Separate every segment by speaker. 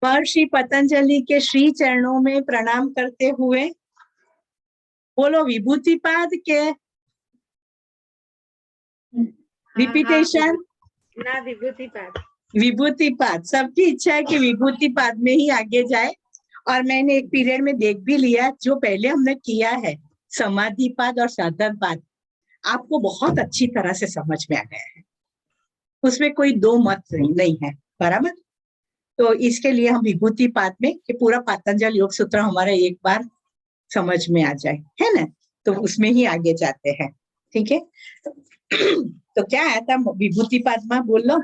Speaker 1: महर्षि पतंजलि के श्री चरणों में प्रणाम करते हुए बोलो विभूतिपाद के रिपीटेशन।
Speaker 2: ना विभूतिपाद।
Speaker 1: विभूतिपाद, सबकी इच्छा है कि विभूतिपाद में ही आगे जाए। और मैंने एक पीरियड में देख भी लिया, जो पहले हमने किया है समाधिपाद और साधनपाद, आपको बहुत अच्छी तरह से समझ में आ गया है, उसमें कोई दो मत नहीं है, बराबर। तो इसके लिए हम विभूतिपाद में कि पूरा पतंजलि योग सूत्र हमारा एक बार समझ में आ जाए, है ना, तो उसमें ही आगे जाते हैं। ठीक है, तो क्या आया था विभूतिपाद में, बोल लो।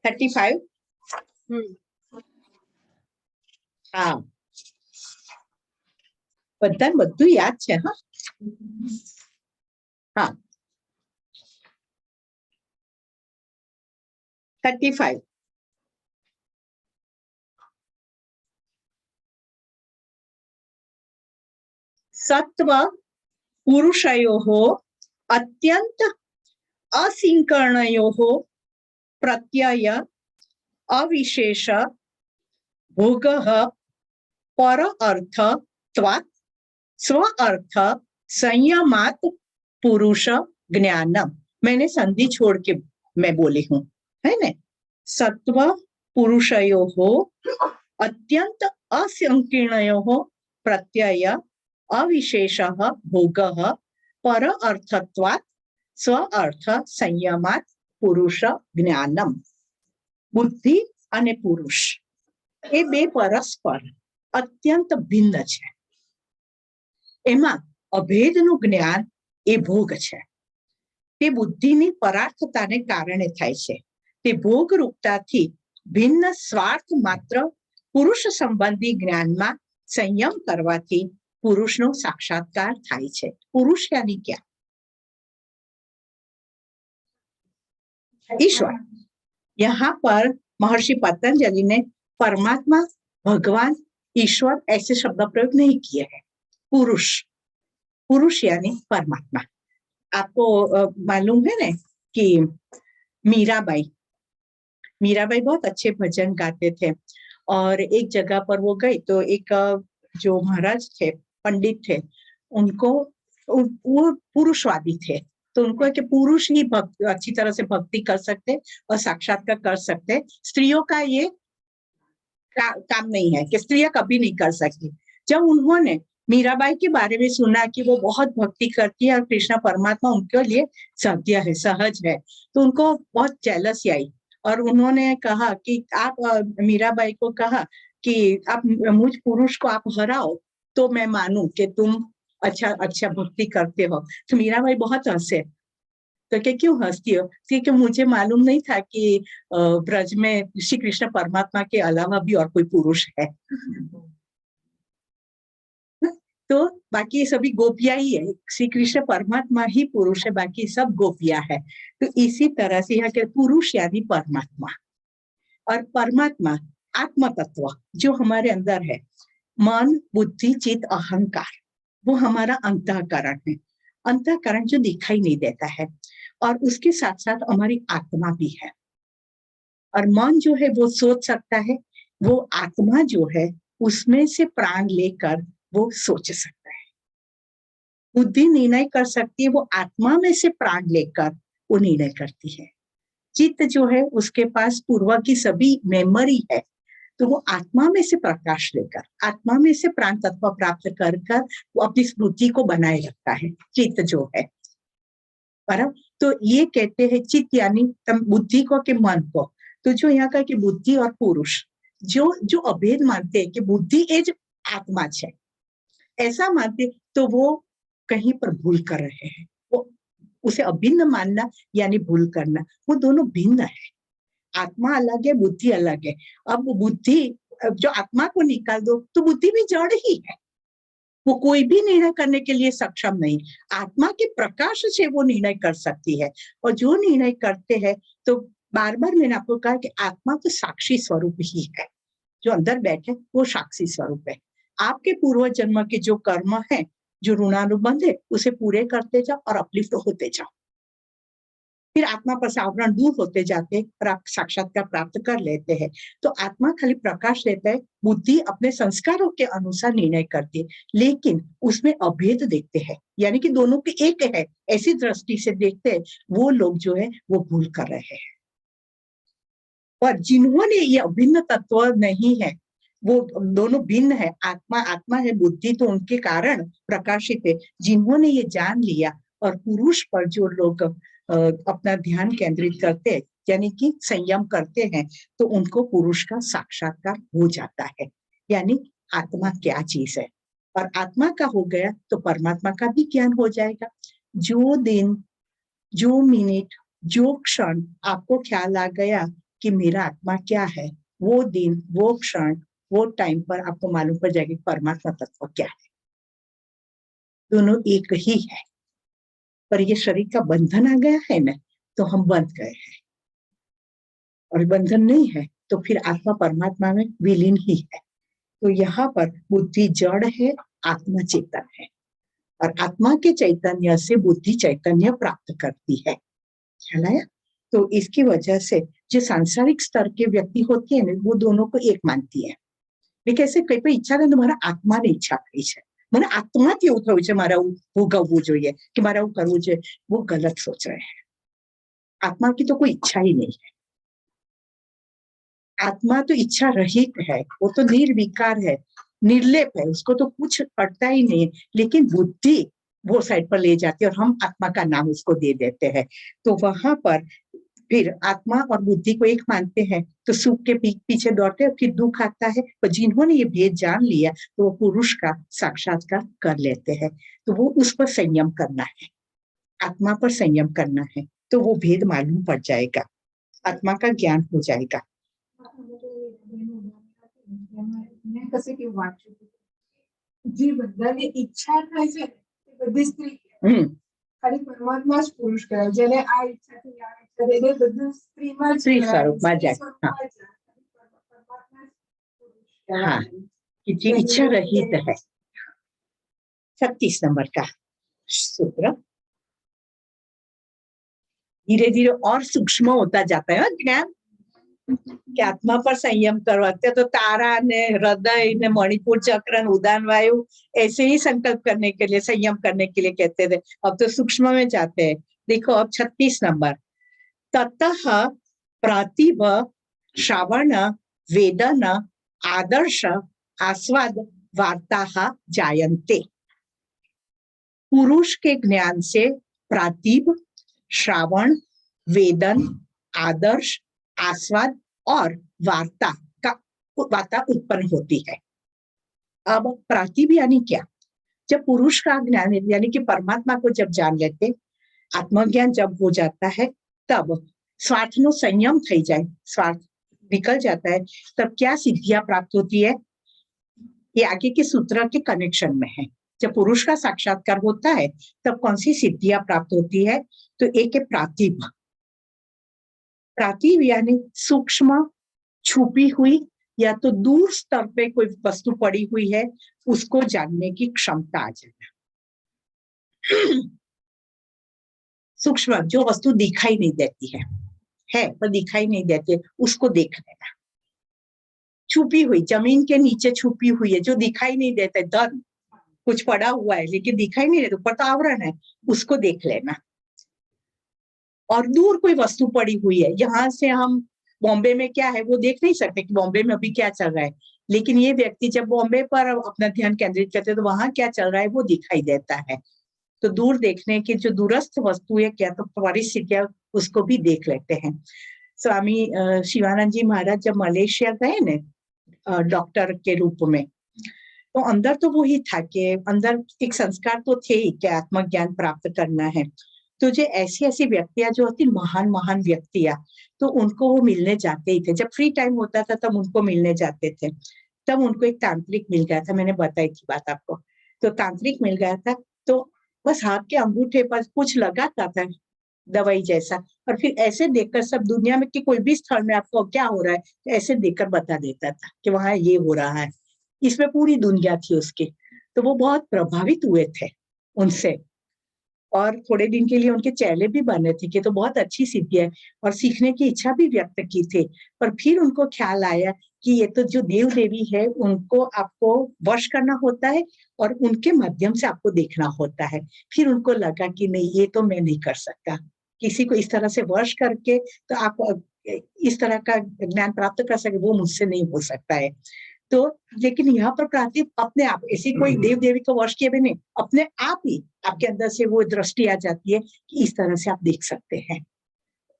Speaker 1: 35। हाँ, બધાને બધું યાદ છે। હા હા, 35। सत्व पुरुषयोः अत्यंत असिंकर्णयोः प्रत्यय अविशेष भोगः पर अर्थत्वात् स्व अर्थ संयमात पुरुष ज्ञानम। मैंने संधि छोड़ के मैं बोली हूँ, है ना। सत्व पुरुषयोः अत्यंत असंकीर्णयोः प्रत्यय अविशेषः भोगः पर अर्थत्वात् स्व अर्थ संयमात पुरुष ज्ञानम। बुद्धि અને પુરુષ એ બે પરસ્પર અત્યંત ભિન્ન છે। એમાં અભેદનું જ્ઞાન એ ભોગ છે। તે બુદ્ધિની પરાર્થતાને કારણે થાય છે। તે ભોગ રૂપતાથી ભિન્ન સ્વાર્થ માત્ર પુરુષ સંબંધી જ્ઞાનમાં સંયમ કરવાથી પુરુષનો સાક્ષાત્કાર થાય છે। પુરુષ यानी क्या? ईश्वर। यहाँ पर महर्षि पतंजलि ने परमात्मा, भगवान, ईश्वर ऐसे शब्द प्रयोग नहीं किए हैं। पुरुष, पुरुष यानी परमात्मा। आपको मालूम है ना कि मीराबाई बहुत अच्छे भजन गाते थे, और एक जगह पर वो गई तो एक जो महाराज थे, पंडित थे, उनको वो पुरुषवादी थे, तो उनको कि पुरुष ही अच्छी तरह से भक्ति कर सकते और साक्षात्कार कर सकते, स्त्रियों का ये काम नहीं है कि स्त्रियां कभी नहीं कर सकती। जब उन्होंने मीराबाई के बारे में सुना कि वो बहुत भक्ति करती है और कृष्ण परमात्मा उनके लिए सत्य है, सहज है, तो उनको बहुत जेलसी आई और उन्होंने कहा कि आप मीराबाई को कहा कि आप मुझ पुरुष को आप हराओ तो मैं मानूं कि तुम अच्छा भक्ति करते हो। तो मीराबाई बहुत हंसे। तो क्या क्यों हंसती हो? क्योंकि मुझे मालूम नहीं था कि ब्रज में श्री कृष्ण परमात्मा के अलावा भी और कोई पुरुष है। तो बाकी सभी गोपियां ही है, श्री कृष्ण परमात्मा ही पुरुष है, बाकी सब गोपियां है। तो इसी तरह से यहाँ के पुरुष यानी परमात्मा, और परमात्मा आत्म तत्व जो हमारे अंदर है, मन बुद्धि चित्त अहंकार, वो हमारा अंतःकरण है। अंतःकरण जो दिखाई नहीं देता है, और उसके साथ साथ हमारी आत्मा भी है। और मन जो है वो सोच सकता है, वो आत्मा जो है उसमें से प्राण लेकर वो सोच सकता है। बुद्धि निर्णय कर सकती है, वो आत्मा में से प्राण लेकर वो निर्णय करती है। चित्त जो है उसके पास पूर्व की सभी मेमोरी है, तो वो आत्मा में से प्रकाश लेकर, आत्मा में से प्राण तत्व प्राप्त कर वो अपनी स्मृति को बनाए रखता है, चित्त जो है। बराबर। तो ये कहते हैं चित्त यानी बुद्धि को कि मन को। तो जो यहाँ का कि बुद्धि और पुरुष जो अभेद मानते हैं कि बुद्धि एज आत्मा है, ऐसा मानते, तो वो कहीं पर भूल कर रहे हैं। वो उसे अभिन्न मानना यानी भूल करना, वो दोनों भिन्न है। आत्मा अलग है, बुद्धि अलग है। अब बुद्धि, जो आत्मा को निकाल दो तो बुद्धि भी जड़ ही है, वो कोई भी निर्णय करने के लिए सक्षम नहीं। आत्मा के प्रकाश से वो निर्णय कर सकती है, और जो निर्णय करते हैं, तो बार बार मैंने आपको कहा कि आत्मा तो साक्षी स्वरूप ही है, जो अंदर बैठे वो साक्षी स्वरूप है। आपके पूर्व जन्म के जो कर्म है, जो ऋणानुबंध है, उसे पूरे करते जाओ और अपलिफ्ट होते जाओ। फिर आत्मा पर से आवरण दूर होते जाते और आप साक्षात्कार प्राप्त कर लेते हैं। तो आत्मा खाली प्रकाश देता है, बुद्धि अपने संस्कारों के अनुसार निर्णय करती है, लेकिन उसमें अभेद देखते हैं, यानी कि दोनों के एक है ऐसी दृष्टि से देखते हैं, वो लोग जो है वो भूल कर रहे हैं। और जिन्होंने ये अभिन्न तत्व नहीं है, वो दोनों भिन्न है, आत्मा आत्मा है, बुद्धि तो उनके कारण प्रकाशित है। जिन्होंने ये जान लिया और पुरुष पर जो लोग अपना ध्यान केंद्रित करते हैं, यानी कि संयम करते हैं, तो उनको पुरुष का साक्षात्कार हो जाता है। यानी आत्मा क्या चीज है, और आत्मा का हो गया तो परमात्मा का भी ज्ञान हो जाएगा। जो दिन, जो मिनट, जो क्षण आपको ख्याल आ गया कि मेरा आत्मा क्या है, वो दिन, वो क्षण, वो टाइम पर आपको मालूम पड़ जाएगा कि परमात्मा तत्व क्या है। दोनों एक ही है, पर ये शरीर का बंधन आ गया है ना, तो हम बंध गए हैं। और बंधन नहीं है तो फिर आत्मा परमात्मा में विलीन ही है। तो यहाँ पर बुद्धि जड़ है, आत्मा चेतन है, और आत्मा के चैतन्य से बुद्धि चैतन्य प्राप्त करती है। ख्याल आया? तो इसकी वजह से जो सांसारिक स्तर के व्यक्ति होती है ना, वो दोनों को एक मानती है। लेकिन ऐसे कई पर ઈચ્છા ને મારા આત્માને ઈચ્છા કરી છે, મને આત્માથી એવું થયું છે મારે આવું ભોગવવું જોઈએ કે મારે આવું કરવું જોઈએ, वो गलत सोच रहे हैं। आत्मा की तो कोई इच्छा ही नहीं है। आत्मा तो इच्छा रहित है, वो तो निर्विकार है, निर्लेप है, उसको तो कुछ पड़ता ही नहीं है। लेकिन बुद्धि वो साइड पर ले जाती है और हम आत्मा का नाम उसको दे देते हैं। तो वहां पर फिर आत्मा और बुद्धि को एक मानते हैं, तो सुख के पीछे दौड़ते हैं, फिर दुख आता है। पर जिन्होंने ये भेद जान लिया तो वो पुरुष का साक्षात्कार कर लेते हैं। तो वो उस पर संयम करना है, आत्मा पर संयम करना है, तो वो भेद मालूम पड़ जाएगा, आत्मा का ज्ञान हो जाएगा।
Speaker 3: जी बधाने ઈચ્છા થાય છે એ બધી સ્ત્રી ખાલી પરમાત્મા જ પુરુષ કહેવાય, જેને આ ઈચ્છાથી આ ઈચ્છા એને બધું સ્ત્રીમાં જ
Speaker 1: स्त्री
Speaker 3: કહેવાય,
Speaker 1: स्वरूपમાં
Speaker 3: સ્ત્રી
Speaker 1: જાય।
Speaker 3: સ્વરૂપમાં જ પરમાત્મા જ પુરુષ
Speaker 1: हाँ,
Speaker 3: કહેવાય।
Speaker 1: कि जो इच्छा रहित है। 36 नंबर का सूत्र धीरे धीरे और सूक्ष्म होता जाता है ज्ञान, कि आत्मा पर संयम करो। અત્યારે तो तारा ने हृदय ने मणिपुर चक्र उदान वायु ऐसे ही संकल्प करने के लिए, संयम करने के लिए कहते थे। अब तो सूक्ष्म में जाते हैं। देखो अब 36 नंबर, ततः प्रतिभ श्रवण वेदन आदर्श आस्वाद वार्ताः जायन्ते। पुरुष के ज्ञान से प्रातिभ, श्रावण, वेदन, आदर्श, आस्वाद और वार्ता उत्पन्न होती है। अब प्रातिभ यानी क्या? जब पुरुष का ज्ञान यानी कि परमात्मा को जब जान लेते, आत्मज्ञान जब हो जाता है, तब स्वार्थ नो संयम थई जाए, स्वार्थ निकल जाता है, तब क्या सिद्धियां प्राप्त होती है? ये आगे के सूत्र के कनेक्शन में है। जब पुरुष का साक्षात्कार होता है तब कौन सी सिद्धियां प्राप्त होती है? तो एक है प्रातिभ। प्रातिभ यानी सूक्ष्म, छुपी हुई या तो दूर स्तर पे कोई वस्तु पड़ी हुई है, उसको जानने की क्षमता आ जाना। सूक्ष्म जो वस्तु दिखाई नहीं देती है पर दिखाई नहीं देती, उसको देख लेना। छुपी हुई, जमीन के नीचे छुपी हुई है, जो दिखाई नहीं देता, धन कुछ पड़ा हुआ है लेकिन दिखाई नहीं देता, ऊपर तो आवरण है, उसको देख लेना। और दूर कोई वस्तु पड़ी हुई है, यहाँ से हम बॉम्बे में क्या है वो देख नहीं सकते कि बॉम्बे में अभी क्या चल रहा है, लेकिन ये व्यक्ति जब बॉम्बे पर अपना ध्यान केंद्रित करते हैं तो वहां क्या चल रहा है वो दिखाई देता है। तो दूर देखने की जो दूरस्थ वस्तु है, क्या तो परिस्थितियां, उसको भी देख लेते हैं। स्वामी शिवानंद जी महाराज जब मलेशिया गए ना डॉक्टर के रूप में, तो अंदर तो वो ही था कि अंदर एक संस्कार तो थे ही कि आत्मज्ञान प्राप्त करना है। तो जो ऐसी ऐसी व्यक्तियां जो होती महान महान व्यक्तियां, तो उनको वो मिलने जाते ही थे। जब फ्री टाइम होता था तब उनको मिलने जाते थे। तब उनको एक तांत्रिक मिल गया था, मैंने बताई थी बात आपको। तो तांत्रिक मिल गया था, तो बस हाथ के अंगूठे पर कुछ लगाता था दवाई जैसा, और फिर ऐसे देखकर सब दुनिया में कि कोई भी स्थल में आपको क्या हो रहा है ऐसे देखकर बता देता था कि वहां ये हो रहा है। इसमें पूरी दुनिया थी उसकी, तो वो बहुत प्रभावित हुए थे उनसे। और थोड़े दिन के लिए उनके चेहरे भी बने थे कि तो बहुत अच्छी सिद्धि है, और सीखने की इच्छा भी व्यक्त की थी। पर फिर उनको ख्याल आया कि ये तो जो देव देवी है उनको आपको वश करना होता है और उनके माध्यम से आपको देखना होता है। फिर उनको लगा कि नहीं, ये तो मैं नहीं कर सकता, किसी को इस तरह से वश करके तो आप इस तरह का ज्ञान प्राप्त कर सके, वो मुझसे नहीं हो सकता है। तो लेकिन यहाँ पर प्राप्ति अपने आप, ऐसी कोई देव देवी को वश किए भी नहीं, अपने आप ही आपके अंदर से वो दृष्टि आ जाती है कि इस तरह से आप देख सकते हैं।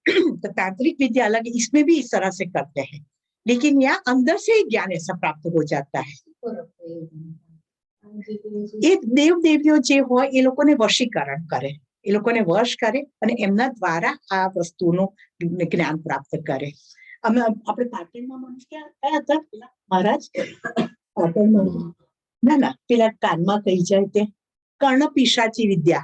Speaker 1: तो तांत्रिक विद्या अलग, इसमें भी इस तरह से करते हैं, लेकिन यहाँ अंदर से ही ज्ञान ऐसा प्राप्त हो जाता है। એ દેવ દેવીઓ જે હોય એ લોકોને વશીકરણ કરે, એ લોકોને વશ કરે અને એમના દ્વારા આ વસ્તુનું જ્ઞાન પ્રાપ્ત કરે. અમે આપણે પાટણમાં મનુષ્ય કયા હતા પેલા મહારાજ? પાટણમાં ના પેલા કાનમાં કહી જાય તે કર્ણપિશાચી વિદ્યા,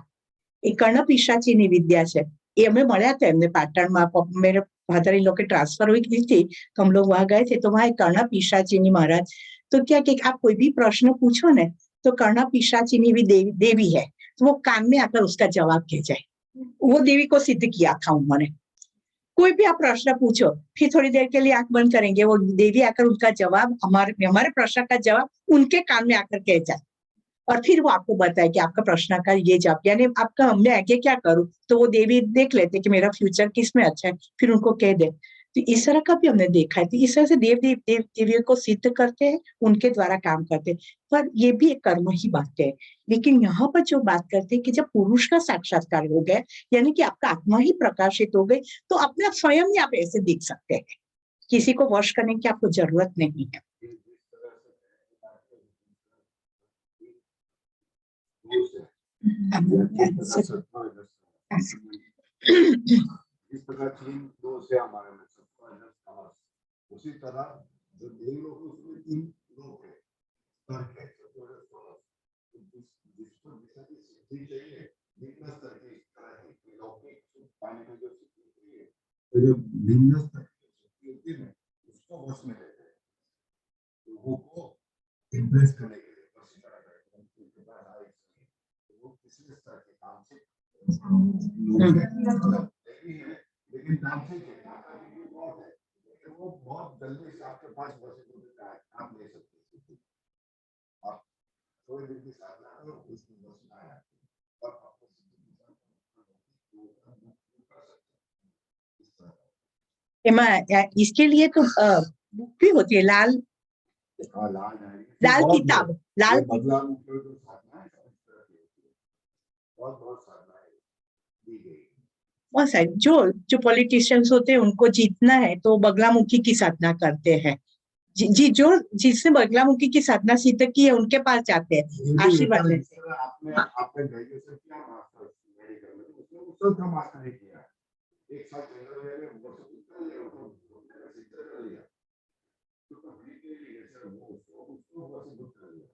Speaker 1: એ કર્ણપિશાચીની વિદ્યા છે. એ અમે મળ્યા હતા એમને પાટણમાં. मेरे फादर इन लोग के ट्रांसफर हुई थी तो हम लोग वहां गए थे, तो वहां कर्णपिशाचिनी महाराज, तो क्या कि आप कोई भी प्रश्न पूछो ना तो कर्णपिशाचिनी भी देवी है, तो वो कान में आकर उसका जवाब दे जाए। वो देवी को सिद्ध किया था उन्होंने। कोई भी आप प्रश्न पूछो, फिर थोड़ी देर के लिए आंख बंद करेंगे, वो देवी आकर उनका जवाब, हमारे प्रश्न का जवाब उनके कान में आकर कह जाए, और फिर वो आपको बताए कि आपका प्रश्न का ये जवाब, यानी आपका हमने आगे क्या करूं, तो वो देवी देख लेते कि मेरा फ्यूचर किसमें अच्छा है, फिर उनको कह दे। तो इस तरह का भी हमने देखा है। तो इस तरह से देवियों को सिद्ध करते हैं, उनके द्वारा काम करते हैं, पर ये भी एक कर्म ही बात है। लेकिन यहाँ पर जो बात करते हैं कि जब पुरुष का साक्षात्कार हो गया, यानी कि आपका आत्मा ही प्रकाशित हो गई, तो अपना स्वयं ही आप ऐसे दिख सकते हैं, किसी को वश करने की आपको जरूरत नहीं है।
Speaker 4: इस प्रकार तीन दो से हमारे में उसी तरह जो देव लोग उसमें तीन लोग है, स्तर है, जिसको जैसा की सिद्धि चाहिए निम्न स्तर की इस तरह की लौकिक सुख पाने में जो सिद्धि चाहिए, तो जो निम्न स्तर की सिद्धि होती है उसको वश में लेते हैं, लोगों को इम्प्रेस करने के लिए वश करते हैं, उनके पास आए वो किसी स्तर के काम से लेकिन काम से वो बहुत जल्दी से आपके पास वश आप ले सकते हैं। आप थोड़ी देर की साधना करो, उसमें वश आया और आपको
Speaker 1: इसके लिए तो बुक भी होती है, लाल किताब, लाल
Speaker 4: बदला साधना है, बहुत साधनाएं दी गई।
Speaker 1: बहुत सारे जो पॉलिटिशियंस होते हैं उनको जीतना है तो बगलामुखी की साधना करते हैं। जी जो जिसने बगलामुखी की साधना सिद्ध की है उनके पास जाते हैं, आशीर्वाद लेते हैं।
Speaker 4: आपने ग्रेजुएशन किया, मास्टर्स मेडिकल में, उसने उसका का मास्टर किया, एक साल जनरल में वो सब सिद्ध कर लिया, तो कंप्लीट नहीं है वो उसको सिद्ध कर लिया।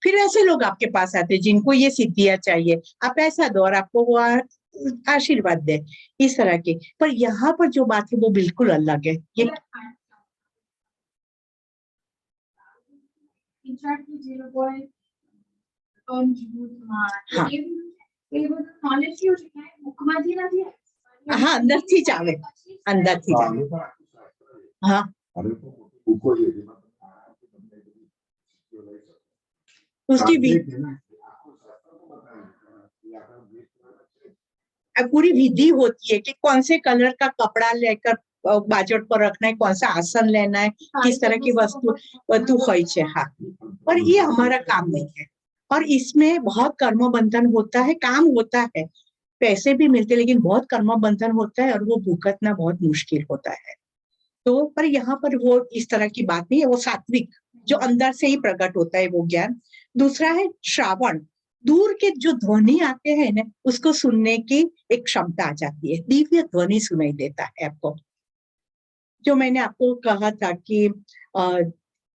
Speaker 1: फिर ऐसे लोग आपके पास आते हैं जिनको ये सिद्धियां चाहिए, आप ऐसा दो और आपको वो आशीर्वाद दे, इस तरह के। पर यहाँ पर जो बात है वो बिल्कुल अलग है। ये हाँ अंदर थी जावे, अंदर थी जावे। हाँ उसकी पूरी विधि होती है कि कौन से कलर का कपड़ा लेकर बाजट पर रखना है, कौन सा आसन लेना है, किस तरह की वस्तु હોય છે। हाँ, पर ये हमारा काम नहीं है, और इसमें बहुत कर्म बंधन होता है, काम होता है, पैसे भी मिलते, लेकिन बहुत कर्म बंधन होता है और वो भुगतना बहुत मुश्किल होता है। तो पर यहाँ पर वो इस तरह की बात नहीं है, वो सात्विक जो अंदर से ही प्रकट होता है वो ज्ञान। दूसरा है श्रावण, दूर के जो ध्वनि आते हैं ना उसको सुनने की एक क्षमता आ जाती है, दिव्य ध्वनि सुनाई देता है आपको। जो मैंने आपको कहा था कि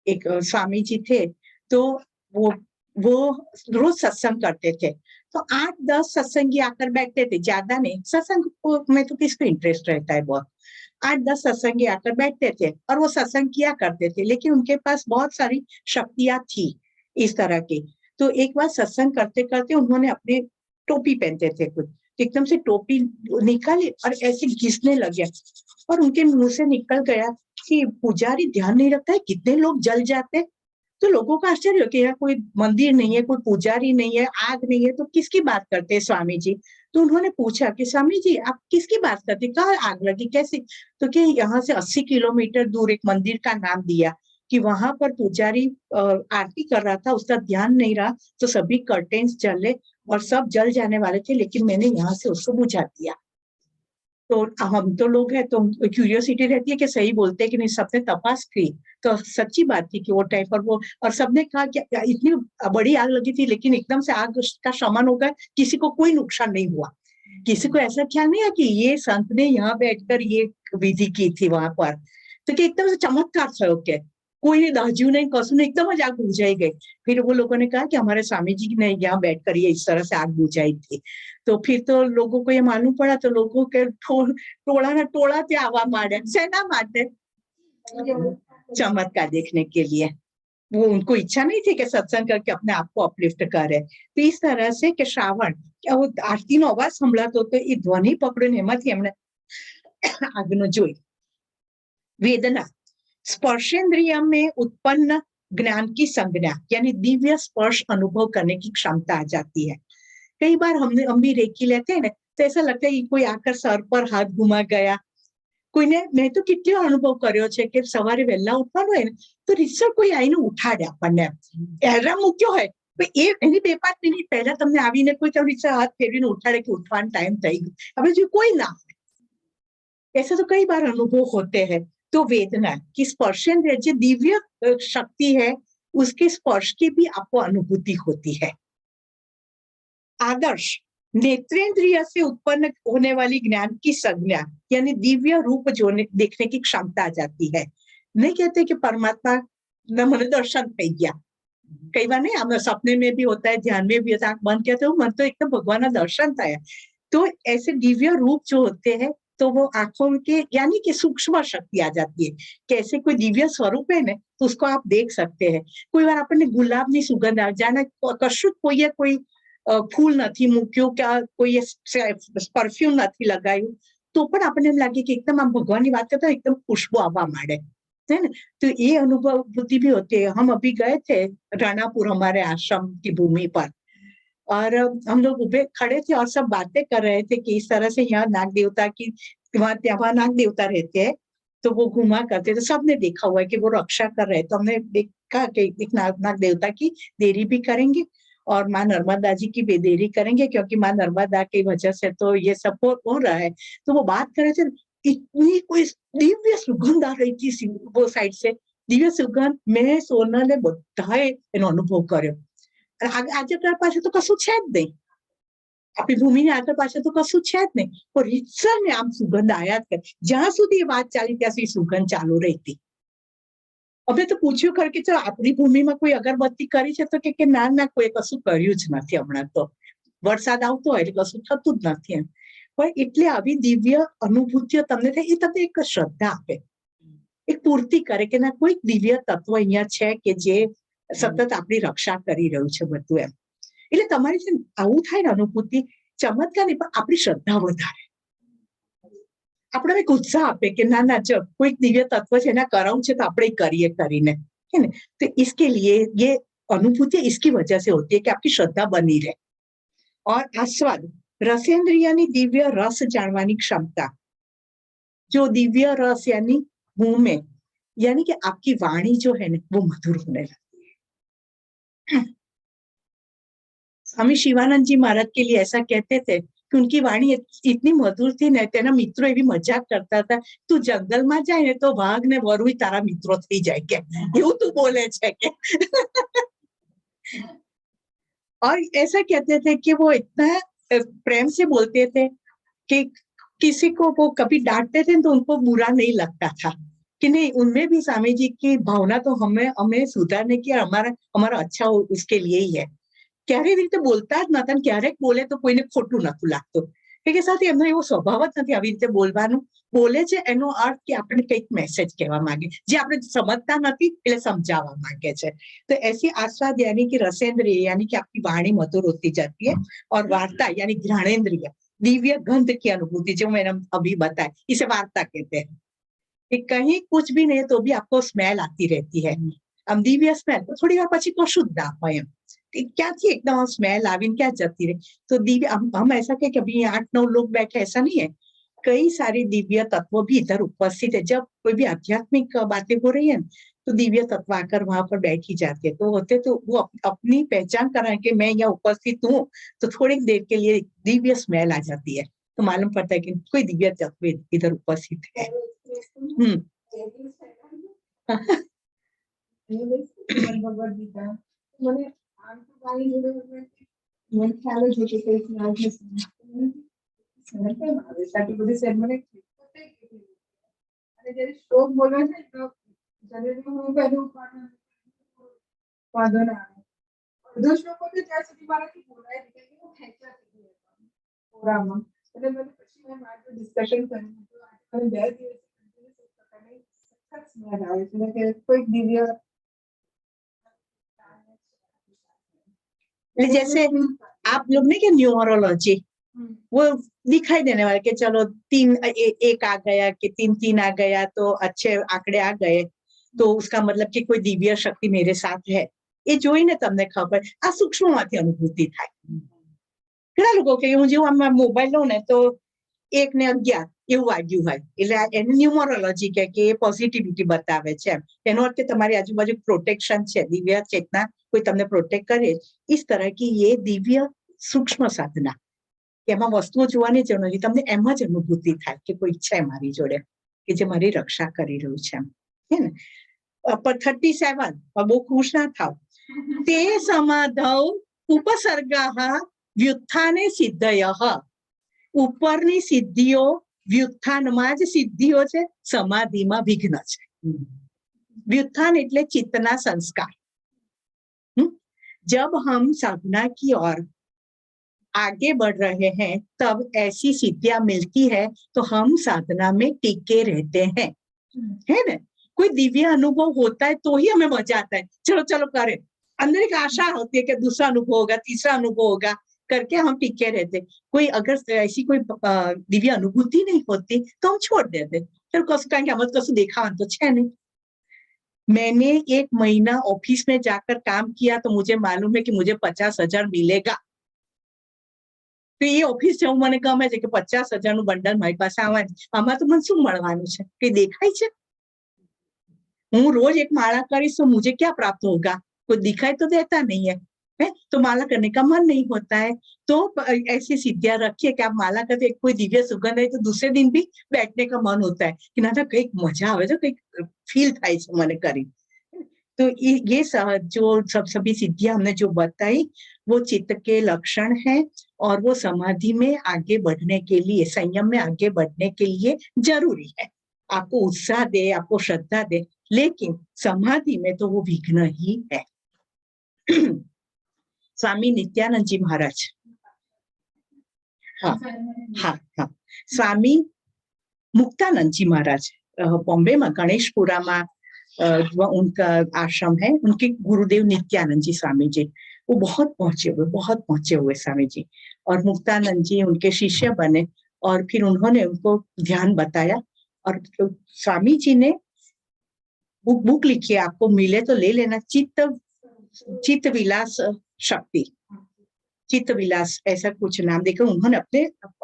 Speaker 1: एक स्वामी जी थे, तो वो रोज सत्संग करते थे, तो 8-10 सत्संगी आकर बैठते थे, ज्यादा नहीं, सत्संग में तो किसको इंटरेस्ट रहता है बहुत, 8-10 सत्संगी आकर बैठते थे और वो सत्संग किया करते थे, लेकिन उनके पास बहुत सारी शक्तियां थी इस तरह की। तो एक बार सत्संग करते करते उन्होंने अपने टोपी पहनते थे कुछ, तो एकदम से टोपी निकाली और ऐसे घिसने लगे और उनके मुंह से निकल गया कि पुजारी ध्यान नहीं रखता है, कितने लोग जल जाते। तो लोगों का आश्चर्य हो कि यहाँ कोई मंदिर नहीं है, कोई पुजारी नहीं है, आग नहीं है, तो किसकी बात करते हैं स्वामी जी। तो उन्होंने पूछा कि स्वामी जी आप किसकी बात करते, कहाँ आग लगी, कैसे। तो कि यहाँ से 80 किलोमीटर दूर एक मंदिर का नाम दिया कि वहां पर पुजारी आरती कर रहा था, उसका ध्यान नहीं रहा, तो सभी कर्टेन्स जले और सब जल जाने वाले थे, लेकिन मैंने यहाँ से उसको बुझा दिया। तो हम तो लोग हैं तो क्यूरियोसिटी रहती है कि सही बोलते हैं कि नहीं। सबने तपास की तो सच्ची बात थी कि वो टाइम पर वो, और सबने कहा कि इतनी बड़ी आग लगी थी लेकिन एकदम से आग का शमन हो गया, किसी को कोई नुकसान नहीं हुआ। किसी को ऐसा ख्याल नहीं है कि ये संत ने यहाँ बैठकर ये विधि की थी वहां पर, तो कि एकदम से चमत्कार था। ओके, कोई दाजू नहीं, कसू नहीं, एकदम आग बुझाई गई। फिर वो लोगों ने कहा कि हमारे स्वामी जी ने यहाँ बैठकर ये इस तरह से आग बुझाई थी। तो फिर तो लोगों को ये मालूम पड़ा, तो लोगों के टोला ना टोला थे आवा मारे सेना मारते चमत्कार देखने के लिए। वो उनको इच्छा नहीं थी कि सत्संग करके अपने आप को अपलिफ्ट करे। तो इस तरह से कि श्रावण क्या वो आरतीનો અવાજ સંભળાતો હતો, એ ધ્વનિ પકડીને એમાંથી એમણે આગનો જોઈ। वेदना स्पर्शेंद्रिय में उत्पन्न ज्ञान की संज्ञा, यानी दिव्य स्पर्श अनुभव करने की क्षमता आ जाती है। कई बार हम भी रेकी लेते हैं ना, तो ऐसा लगता है कि कोई आकर सर पर हाथ घुमा गया। કોઈને મેં તો કેટલો અનુભવ કર્યો છે કે સવારે વહેલા ઉઠવાનું હોય ને તો રીતસર કોઈ આવીને ઉઠાડે આપણને, એલાર્મ મૂક્યો હોય તો એની 2-5 મિનિટ પહેલા તમને આવીને કોઈ રીતસર હાથ ફેરવીને ઉઠાડે કે ઉઠવાનો ટાઈમ થઈ ગયો, હવે જો કોઈ ના હોય। ऐसा तो कई बार अनुभव होते हैं। तो वेदना की स्पर्शेंद्रिय जो दिव्य शक्ति है उसके स्पर्श की भी आपको अनुभूति होती है। आदर्श नेत्रेंद्रिय से उत्पन्न होने वाली ज्ञान की संज्ञा, यानी दिव्य रूप जो देखने की क्षमता आ जाती है। नहीं कहते कि परमात्मा न मन दर्शन થઈ ગયા, कई बार नहीं, हमें सपने में भी होता है, ध्यान में भी होता है, आंख बंद किया तो मन तो एकदम भगवान का दर्शन था। तो ऐसे दिव्य रूप जो होते हैं तो वो आंखों के यानी कि सूक्ष्म शक्ति आ जाती है। कैसे कोई दिव्य स्वरूप है ना तो उसको आप देख सकते हैं। कोई बार आपने गुलाबनी सुगंध आ जाने कशुं कोई फूल નથી મૂક્યું કે કોઈ પરફ્યુમ નથી લગાવ્યું તો પણ આપણને એમ લાગે કે एकदम આમ ભગવાનની વાત કરતા एकदम खुशबू આવવા માંડે है ना। तो ये अनुभूति भी होती है। हम अभी गए थे राणापुर हमारे आश्रम की भूमि पर, और हम लोग खड़े थे और सब बातें कर रहे थे कि इस तरह से यहाँ नाग देवता की वहाँ नाग देवता रहते हैं तो वो घुमा करते थे। सबने देखा हुआ है कि वो रक्षा कर रहे हैं। तो हमने देखा कि एक नाग देवता की देरी भी करेंगे और माँ नर्मदा जी की बेदेरी करेंगे, क्योंकि माँ नर्मदा की वजह से तो ये सब हो रहा है। तो वो बात कर रहे थे, इतनी कोई दिव्य सुगंध आ रही थी वो साइड से, दिव्य सुगंध। मैं सोना ने बधाए एनो अनुभव कर्यो। આજે તારા પાસે તો કશું છે જ નહીં, આપણી ભૂમિની આગળ પાસે તો કશું છે જ નહીં, પણ રીતસર ને આમ સુગંધ આયાત કરે। જ્યાં સુધી એ વાત ચાલી ત્યાં સુધી સુગંધ ચાલુ રહી। અમે તો પૂછ્યું ખરું કે ચાલો આપણી ભૂમિમાં કોઈ અગરબત્તી કરી છે તો કે ના ના કોઈ કશું કર્યું જ નથી હમણાં, તો વરસાદ આવતો હોય એટલે કશું થતું જ નથી એમ। પણ એટલે આવી દિવ્ય અનુભૂતિઓ તમને થાય, એ તમને એક શ્રદ્ધા આપે, એક પૂર્તિ કરે કે ના કોઈ દિવ્ય તત્વ અહીંયા છે કે જે સતત આપણી રક્ષા કરી રહ્યું છે બધું એમ। એટલે તમારી છે આવું થાય ને અનુભૂતિ, ચમત્કાર નહીં પણ આપણી શ્રદ્ધા વધારે, આપણે એક ઉત્સાહ આપે કે ના ના જો કોઈક દિવ્ય તત્વ છે એના કરાવું છે તો આપણે કરીએ કરીને, है ना। तो इसके लिए ये अनुभूति इसकी वजह से होती है कि आपकी श्रद्धा बनी रहे। और आस्वाद रसेंद्रियनी दिव्य रस जानवानी क्षमता, जो दिव्य रस यानी मुंह में, यानी कि आपकी वाणी जो है ना वो मधुर होने लगती है। स्वामी शिवानंद जी महाराज के लिए ऐसा कहते थे कि उनकी वाणी इतनी मधुर थी ने तेना मित्रों एवी मजाक करता था, तू जंगल में जाए ने तो वाघ ने वरु तारा मित्रों थई जाए के, एवं तू बोले छे के। और ऐसा कहते थे कि वो इतना प्रेम से बोलते थे कि किसी को वो कभी डांटते थे तो उनको बुरा नहीं लगता था, कि नहीं उनमें भी स्वामी जी की भावना तो हमें सुधारने की, हमारा अच्छा उसके लिए ही है। क्यारे रीते बोलता ज नता, क्यारेक बोले तो कोईने खोटू नतुं लागतुं, કે સાથે એમનો એવો સ્વભાવ જ નથી આવી રીતે બોલવાનું. બોલે છે એનો અર્થ કે આપણે કંઈક મેસેજ કહેવા માંગે, જે આપણે સમજતા નથી એટલે समझावा मांगे છે. तो ऐसी आस्वाद यानी कि रसेंद्रिय यानी कि आपकी वाणी मधुर होती जाती है, और वार्ता यानी घ्राणेन्द्रिय दिव्य गंध की अनुभूति, जो मैंने अभी बताया, इसे वार्ता कहते हैं. कि कहीं कुछ भी नहीं तो भी आपको स्मेल आती रहती है. આમ દિવ્ય સ્મેલ તો થોડી વાર પછી તો શુદ્ધ આપો એમ, ક્યાંથી एकदम स्मेल आવીને क्या जाती रही. तो दिव्य हम ऐसा कहें कि अभी 8-9 लोग बैठे, ऐसा नहीं है. कई सारे दिव्य तत्व भी इधर उपस्थित है. जब कोई भी आध्यात्मिक बातें हो रही है तो दिव्य तत्व आकर वहां पर बैठ ही जाते हैं. तो होते तो वो अपनी पहचान कराएं कि मैं यहाँ उपस्थित हूँ, तो थोड़ी देर के लिए दिव्य स्मेल आ जाती है, तो मालूम पड़ता है कि कोई दिव्य तत्व इधर उपस्थित है.
Speaker 3: ભગવદ ગીતા મને આમ તો વાણી જોડે મને ખ્યાલ જ હતો કે સ્નાન છે સ્નાન કેમ આવે સાથી બધી સેર મને પોતે કીધી. અને જ્યારે શ્લોક બોલે છે તો જનરલી હું પહેલું વાંધો ના આવે. અડધો શ્લોક હતો ત્યાં સુધી મારાથી બોલાય નહીં, કે હું ખેંચાતી ગઈ પૂરામાં. એટલે મને પછી મેં મારું ડિસ્કશન કર્યું હતું. આજે મને 2 દિવસ સખત સ્મેલ આવે છે કે કોઈક દિવ્ય.
Speaker 1: जैसे आप लोग नहीं कि न्यूमरोलॉजी, वो दिखाई देने वाले कि चलो 3 1 आ गया कि 3 आ गया तो अच्छे आंकड़े आ गए, तो उसका मतलब कि कोई दिव्य शक्ति मेरे साथ है. ये જોઈને તમને ખબર આ સૂક્ષ્મમાંથી અનુભૂતિ થાય. ઘણા લોકો કે હું જેવું આમ મોબાઈલ લઉં ને તો 1 ને 11 એવું આવ્યું હોય, એટલે એને ન્યુમરોલોજી કે એ પોઝિટિવિટી બતાવે છે. એનો અર્થ કે તમારી આજુબાજુ પ્રોટેક્શન છે, દિવ્ય ચેતના कोई તમને પ્રોટેક્ટ કરે. इस तरह की ये दिव्य सूक्ष्म साधना, એમાં વસ્તુઓ જોવાની જરૂર નથી, તમને એમ જ અનુભૂતિ થાય કે કોઈ છે મારી જોડે કે જે મારી રક્ષા કરી રહ્યું છે, હે ને. પર 37 બહુ ખુશ ના થાવ. તે સમાધૌ ઉપસર્ગાઃ વ્યુત્થાને સિદ્ધયઃ. ઉપરની સિદ્ધિઓ વ્યુત્થાનમાં જ સિદ્ધિઓ છે, સમાધિમાં વિઘ્ન છે. व्युत्थान એટલે ચિત્તના સંસ્કાર. जब हम साधना की ओर आगे बढ़ रहे हैं तब ऐसी सिद्धियां मिलती है तो हम साधना में टिके रहते हैं, है ना. कोई दिव्य अनुभव होता है तो ही हमें मजा आता है, चलो चलो करें. अंदर एक आशा होती है कि दूसरा अनुभव होगा, तीसरा अनुभव होगा, करके हम टिके रहते. कोई अगर ऐसी कोई दिव्य अनुभूति नहीं होती तो हम छोड़ देते. फिर कसं कहेंगे हम कसं देखा तो है नहीं. मैंने 1 महीना ऑफिस में जाकर काम किया तो मुझे मालूम है कि मुझे 50,000 मिलेगा. तो ये ऑफिस जવું મને ગમે છે કે 50,000 નું બંડલ મારી પાસે આવવાનું. આમાં તો મને શું મળવાનું છે, કે દેખાય છે. હું રોજ एक माला करीश तो मुझे क्या प्राप्त होगा, कोई दिखाई तो देता नहीं है, है? तो माला करने का मन नहीं होता है. तो ऐसी सिद्धियां रखिए कि आप माला करते कोई दिव्य सुगंध है तो दूसरे दिन भी बैठने का मन होता है कि ना कई मजा आवे तो कई फील થાય છે મને કરી. तो ये जो सभी सिद्धियां हमने जो बताई वो चित्त के लक्षण है, और वो समाधि में आगे बढ़ने के लिए, संयम में आगे बढ़ने के लिए जरूरी है. आपको उत्साह दे, आपको श्रद्धा दे, लेकिन समाधि में तो वो विघ्न ही है. स्वामी नित्यानंद जी महाराज, हाँ हाँ हाँ, स्वामी मुक्तानंद जी महाराज बॉम्बे में गणेशपुरा में उनका आश्रम है. उनके गुरुदेव नित्यानंद जी स्वामी जी वो बहुत पहुंचे हुए स्वामी जी. और मुक्तानंद जी उनके शिष्य बने, और फिर उन्होंने उनको ध्यान बताया. और स्वामी जी ने बुक लिखी है, आपको मिले तो ले लेना, चित्त विलास शक्ति, चित्त विलास ऐसा कुछ नाम देकर उन्होंने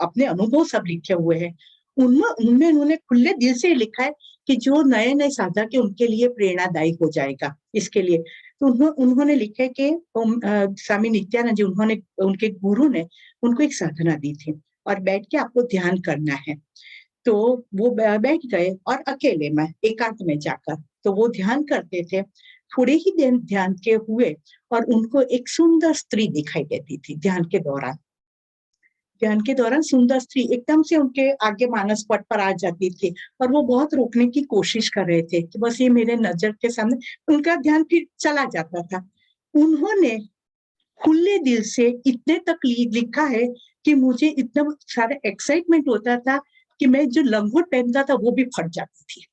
Speaker 1: अपने अनुभव सब लिखे हुए हैं. उनमें उन्होंने खुले दिल से लिखा है कि जो नए नए साधक है उनके लिए प्रेरणादायी हो जाएगा. इसके लिए तो उन्होंने लिखा है कि स्वामी नित्यानंद जी, उन्होंने, उनके गुरु ने उनको एक साधना दी थी, और बैठ के आपको ध्यान करना है. तो वो बैठ गए और अकेले में एकांत में जाकर तो वो ध्यान करते थे. थोड़े ही दिन ध्यान के हुए और उनको एक सुंदर स्त्री दिखाई देती थी. ध्यान के दौरान सुंदर स्त्री एकदम से उनके आगे मानस पट पर आ जाती थी, और वो बहुत रोकने की कोशिश कर रहे थे कि बस ये मेरे नजर के सामने. उनका ध्यान फिर चला जाता था. उन्होंने खुले दिल से इतने तक लिखा है कि मुझे इतना सारा एक्साइटमेंट होता था कि मैं जो लंगोट पहनता था वो भी फट जाती थी,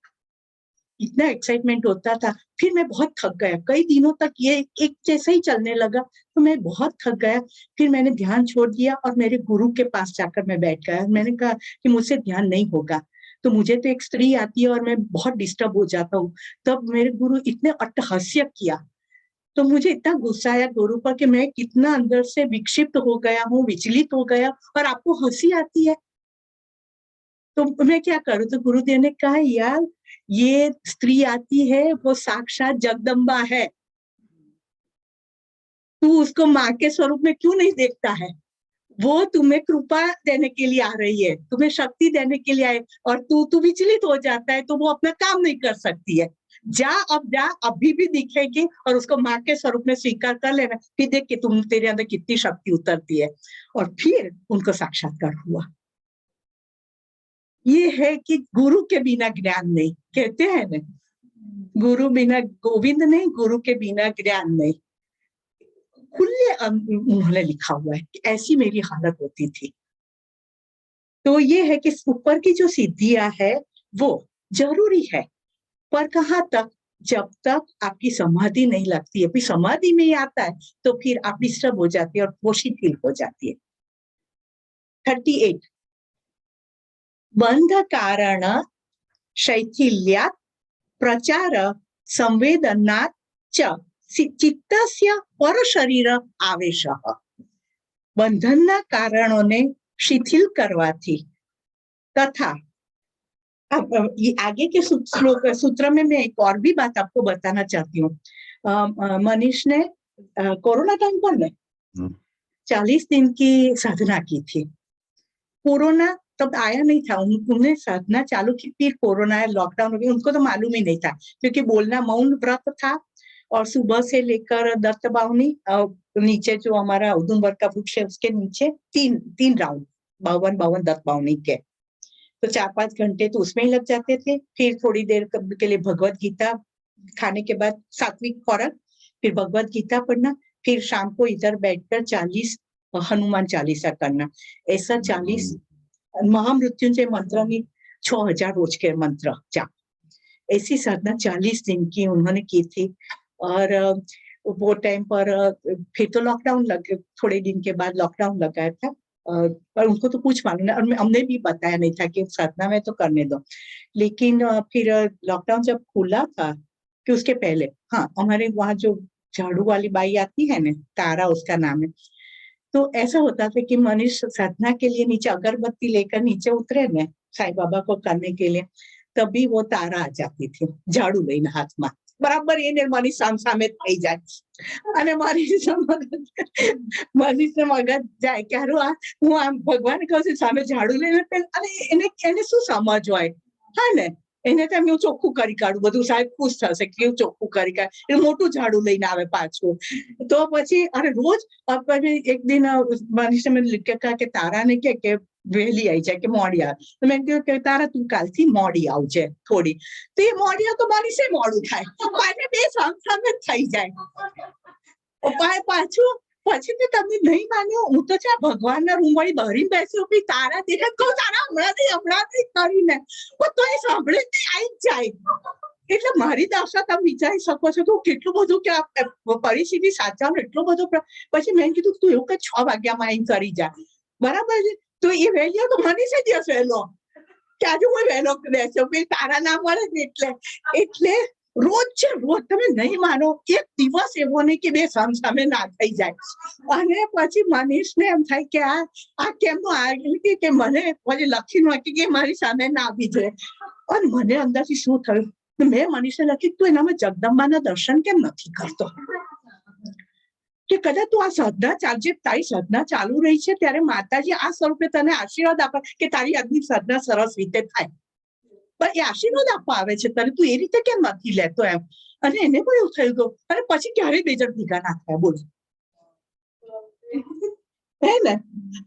Speaker 1: इतना एक्साइटमेंट होता था। फिर मैं बहुत थक गया, कई दिनों तक ये एक जैसा ही चलने लगा, तो मैं बहुत थक गया। फिर मैंने ध्यान छोड़ दिया और मेरे गुरु के पास जाकर मैं बैठ गया। मैंने कहा कि मुझसे ध्यान नहीं होगा। तो मुझे तो एक स्त्री आती है और मैं बहुत डिस्टर्ब हो जाता हूँ। तब मेरे गुरु इतने अट्टहास्य किया, तो मुझे इतना गुस्सा आया गुरु पर कि मैं कितना अंदर से विक्षिप्त हो गया हूँ, विचलित हो गया, और आपको हंसी आती है। तो मैं क्या करूं? तो गुरुदेव ने कहा, यार ये स्त्री आती है, वो साक्षात जगदम्बा है, तू उसको माँ के स्वरूप में क्यों नहीं देखता है? वो तुम्हें कृपा देने के लिए आ रही है, तुम्हें शक्ति देने के लिए आए, और तू विचलित हो जाता है, तो वो अपना काम नहीं कर सकती है। जा, अब जा, अभी भी दिखेगी, और उसको माँ के स्वरूप में स्वीकार कर लेना, फिर देख कि तेरे अंदर कितनी शक्ति उतरती है। और फिर उनको साक्षात्कार हुआ। ये है कि गुरु के बिना ज्ञान नहीं, कहते हैं ना, गुरु बिना गोविंद नहीं, गुरु के बिना ज्ञान नहीं। खुले उन्होंने लिखा हुआ है कि ऐसी मेरी हालत होती थी। तो ये है कि ऊपर की जो सिद्धियां है वो जरूरी है, पर कहाँ तक? जब तक आपकी समाधि नहीं लगती है। फिर समाधि में ही आता है तो फिर आप डिस्टर्ब हो जाती है और वो शिथिल हो जाती है। 38 बंध कारण शैथिल्यात् प्रचार संवेदनात् च चित्तस्य परशरीर आवेशः। બંધનના કારણોને શિથિલ કરવાથી તથા ये आगे के सूत्र में मैं एक और भी बात आपको बताना चाहती हूँ। मनीष ने कोरोना टाइम पर ने 40 दिन की साधना की थी। कोरोना तब आया नहीं था, उन्होंने साधना चालू की, फिर कोरोना लॉकडाउन हो गया, उनको तो मालूम ही नहीं था, क्योंकि बोलना मौन व्रत था। और सुबह से लेकर दत्त बावनी नीचे जो हमारा उधमपुर का वृक्ष है उसके नीचे तीन राउंड 52 दत्त बावनी के, तो 4-5 घंटे तो उसमें ही लग जाते थे। फिर थोड़ी देर के लिए भगवत गीता, खाने के बाद सात्विक खुराक, फिर भगवत गीता पढ़ना, फिर शाम को इधर बैठकर 40 हनुमान चालीसा करना। ऐसा 40 महामृत्युंजय मंत्र में 6000 रोज के मंत्र जाप, ऐसी साधना 40 दिन की उन्होंने की थी। और वो टाइम पर फिर तो लॉकडाउन लग गया, थोड़े दिन के बाद लॉकडाउन लग गया था, पर उनको तो कुछ मालूम नहीं, और हमने भी बताया नहीं था कि साधना में तो करने दो। लेकिन फिर लॉकडाउन जब खुला था कि उसके पहले, हाँ, हमारे वहाँ जो झाड़ू वाली बाई आती है ना, तारा उसका नाम है, तो ऐसा होता था कि मनीष साधना के लिए नीचे अगरबत्ती लेकर नीचे उतरे न साईं बाबा को करने के लिए, तभी वो तारा आ जाती थी झाड़ू લઈને હાથમાં, બરાબર એને મનીષ સામે થઈ જાય, અને મનીષને મગજ જાય કે હું આમ ભગવાન કહું છું સામે ઝાડુ લઈને, અને એને શું સમજ હોય, હા ને, એને તો હું ચોખ્ખું કરી કાઢું બધું, સાહેબ ખુશ થશે કે હું ચોખ્ખું કરી કાઢ, એટલે મોટું ઝાડુ લઈને આવે પાછું। તો પછી અરે રોજ એક દિન મનીષે મને કહેતા કે તારાને કે વહેલી આવી જાય કે મોડી આવે, તો મેં કહ્યું કે તારા તું કાલથી મોડી આવજે થોડી, તો એ મોડી તો મનીષે મોડું થાય, પાછા બે સામે થઈ જાય। પાછું પછી તો તમે નહીં માન્યો, હું તો છે ભગવાનના રૂમ વાળી બહારી બેસી ઉભી, તારા દેખે કહું તારા હમણાંથી કરીને, તો એ સાંભળે આવી જ જાય। એટલે મારી દશા તમે વિચારી શકો છો કે કેટલું બધું કે પરિસ્થિતિ સાચવવાનું એટલો બધો। પછી મેં કીધું તું એવું કે 6 વાગ્યામાં આવીને કરી જા, બરાબર છે? તો એ વહેલી તો મનીષે દિવસ વહેલો કે આજે હું વહેલો બેસ્યો, તારા ના મળે ને એટલે રોજ છે, રોજ તમે નહીં માનો, એક દિવસ એવો નહીં કે બે સામે ના થઈ જાય। અને પછી મનીષને એમ થાય કે આ કેમનું આ કે મને પછી લખીને વાંચી કે મારી સામે ના આવી જાય। અને મને અંદરથી શું થયું, મેં મનીષને લખી તું એનામાં જગદંબાના દર્શન કેમ નથી કરતો, કે કદાચ તું આ સાધના ચાલજે, તારી સાધના ચાલુ રહી છે ત્યારે માતાજી આ સ્વરૂપે તને આશીર્વાદ આપે કે તારી આજની સાધના સરસ રીતે થાય, પણ એ આશીર્વાદ આપવા આવે છે તને, તું એ રીતે કેમ નથી લેતો એમ। અને એને પણ એવું થયું ગયું, અને પછી ક્યારેય બે જણ ભેગા ના થયા, બોલ, હે ને?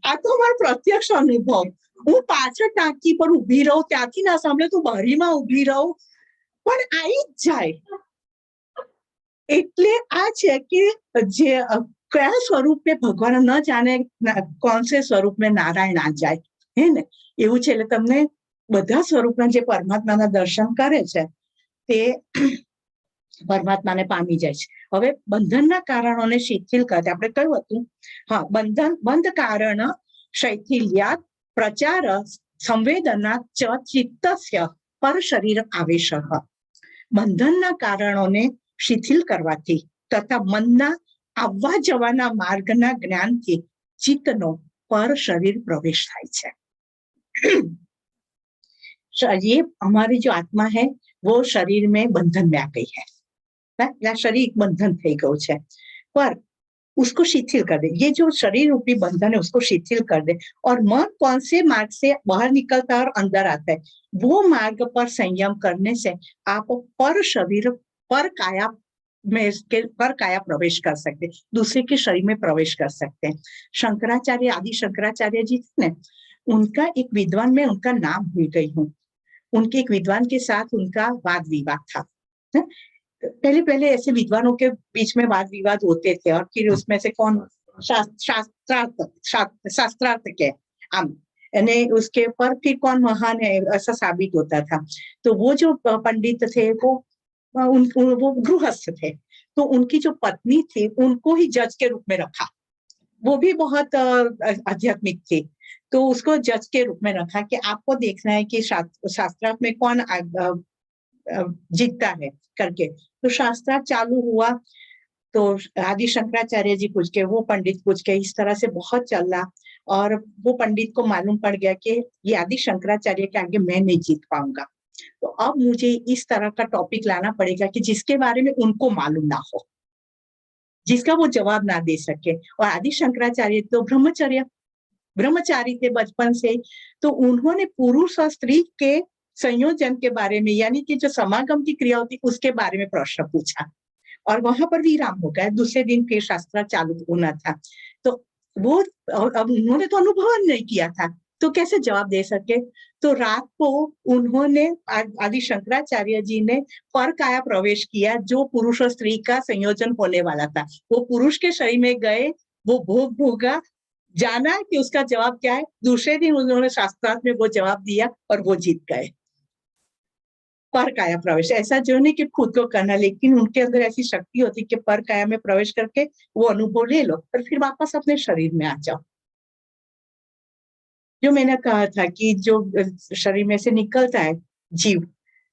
Speaker 1: આ તો અમારો પ્રત્યક્ષ અનુભવ। હું પાછળ ટાંકી પર ઉભી રહું, ત્યાંથી ના સાંભળે તો બારીમાં ઉભી રહું, પણ આવી જ જાય। એટલે આ છે કે જે કયા સ્વરૂપ में ભગવાન ન જાણે કોણ से સ્વરૂપ में નારાયણ आ જાય, હે ને એવું છે. એટલે તમને બધા સ્વરૂપના જે પરમાત્માના દર્શન કરે છે તે પરમાત્માને પામી જાય છે. હવે બંધનના કારણોને શિથિલ કરે, આપણે કહ્યું હતું, હા, બંધ કારણ શૈથિલ્યાત પ્રચાર સંવેદના ચ ચિત્તસ્ય પર શરીર આવેશઃ. બંધનના કારણોને શિથિલ કરવાથી તથા મનના આવવા જવાના માર્ગના જ્ઞાનથી ચિત્તનો પર શરીર પ્રવેશ થાય છે. ये हमारी जो आत्मा है वो शरीर में बंधन में आ गई है, शरीर बंधन થઈ ગયું છે, पर उसको शिथिल कर दे. ये जो शरीर रूपी बंधन है उसको शिथिल कर दे और मन कौन से मार्ग से बाहर निकलता है और अंदर आता है, वो मार्ग पर संयम करने से आप पर शरीर पर काया में पर काया प्रवेश कर सकते, दूसरे के शरीर में प्रवेश कर सकते हैं. शंकराचार्य, आदि शंकराचार्य जी थे ना, उनका एक विद्वान, में उनका नाम भूल गई हूँ, उनके एक विद्वान के साथ उनका वाद विवाद था. पहले ऐसे विद्वानों के बीच में वाद विवाद होते थे और फिर उसमें से कौन शास्त्रार्थ के आम यानी उसके ऊपर फिर कौन महान है ऐसा साबित होता था. तो वो जो पंडित थे वो गृहस्थ थे, तो उनकी जो पत्नी थी उनको ही जज के रूप में रखा. वो भी बहुत आध्यात्मिक थी, तो उसको जज के रूप में रखा कि आपको देखना है कि शास्त्रार्थ में कौन जीतता है करके. तो शास्त्रार्थ चालू हुआ तो आदि शंकराचार्य जी पूछ के, वो पंडित पूछ के, इस तरह से बहुत चला और वो पंडित को मालूम पड़ गया कि ये आदि शंकराचार्य के आगे मैं नहीं जीत पाऊंगा, तो अब मुझे इस तरह का टॉपिक लाना पड़ेगा कि जिसके बारे में उनको मालूम ना हो, जिसका वो जवाब ना दे सके. और आदि शंकराचार्य तो ब्रह्मचारी थे बचपन से, तो उन्होंने पुरुष और स्त्री के संयोजन के बारे में, यानी कि जो समागम की क्रिया होती उसके बारे में प्रश्न पूछा और वहां पर विराम हो गया. दूसरे दिन फिर शास्त्र चालू होना था, तो वो अब उन्होंने तो अनुभव नहीं किया था, तो कैसे जवाब दे सके. तो रात को उन्होंने, आदि शंकराचार्य जी ने पर काया प्रवेश किया, जो पुरुष और स्त्री का संयोजन होने वाला था. वो पुरुष के शरीर में गए, वो भोग भोगा, जाना कि उसका जवाब क्या है. दूसरे दिन उन्होंने शास्त्रार्थ में वो जवाब दिया और वो जीत गए. पर काया प्रवेश, ऐसा जो नहीं कि खुद को करना, लेकिन उनके अंदर ऐसी शक्ति होती कि पर काया में प्रवेश करके वो अनुभव ले लो और फिर वापस अपने शरीर में आ जाओ. जो मैंने कहा था कि जो शरीर में से निकलता है जीव,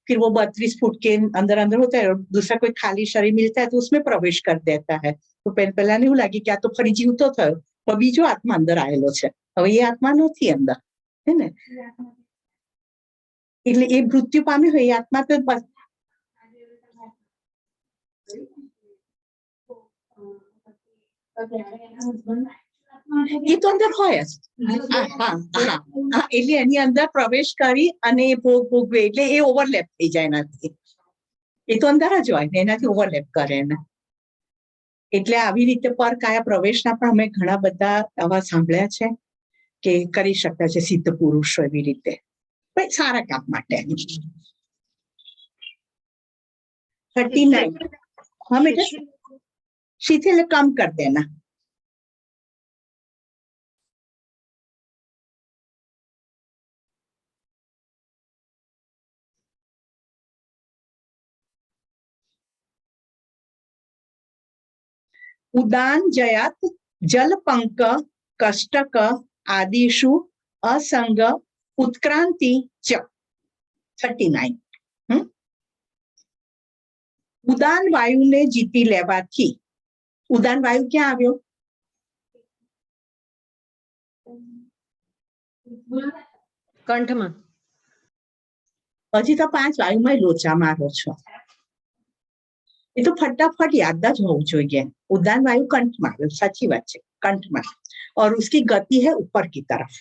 Speaker 1: फिर वो 32 फुट के अंदर अंदर होता है और दूसरा कोई खाली शरीर मिलता है तो उसमें प्रवेश कर देता है. तो पहला नहीं लगी क्या तो फरी जीव तो थयो, तो बीजो आत्मा अंदर आयेलो छे. હવે ये आत्मा નથી अंदर, है ने, એટલે એ મૃત્યુ પામી હોય આત્મા તો બસ એ તો અંદર હોય જ. એટલે એની અંદર પ્રવેશ કરી અને ભોગ ભોગવે એટલે એ ઓવરલેપ થઈ જાય એનાથી, એ તો અંદર જ હોય ને એનાથી ઓવરલેપ કરે ને. એટલે આવી રીતે પર કાયા પ્રવેશના પણ અમે ઘણા બધા આવા સાંભળ્યા છે કે કરી શકતા છે સિદ્ધ પુરુષો એવી રીતે सारा काम माटे. 39 हाँ बेटा, शिथिल कम कर देना. उदान जयात जलपंक कष्टक आदिषु असंग उत्क्रांति च. 39 उदान वायु ने जीती लेवाथी. उदान वायु क्या આવ્યો?
Speaker 2: કંઠમાં.
Speaker 1: હજી તો 5 વાયુમાં લોચા મારો છો. એ તો फटाफट याद જ હોવું જોઈએ. उदान वायु कंठમાં, સાચી વાત છે, कंठમાં, और उसकी गति है ऊपर की तरफ,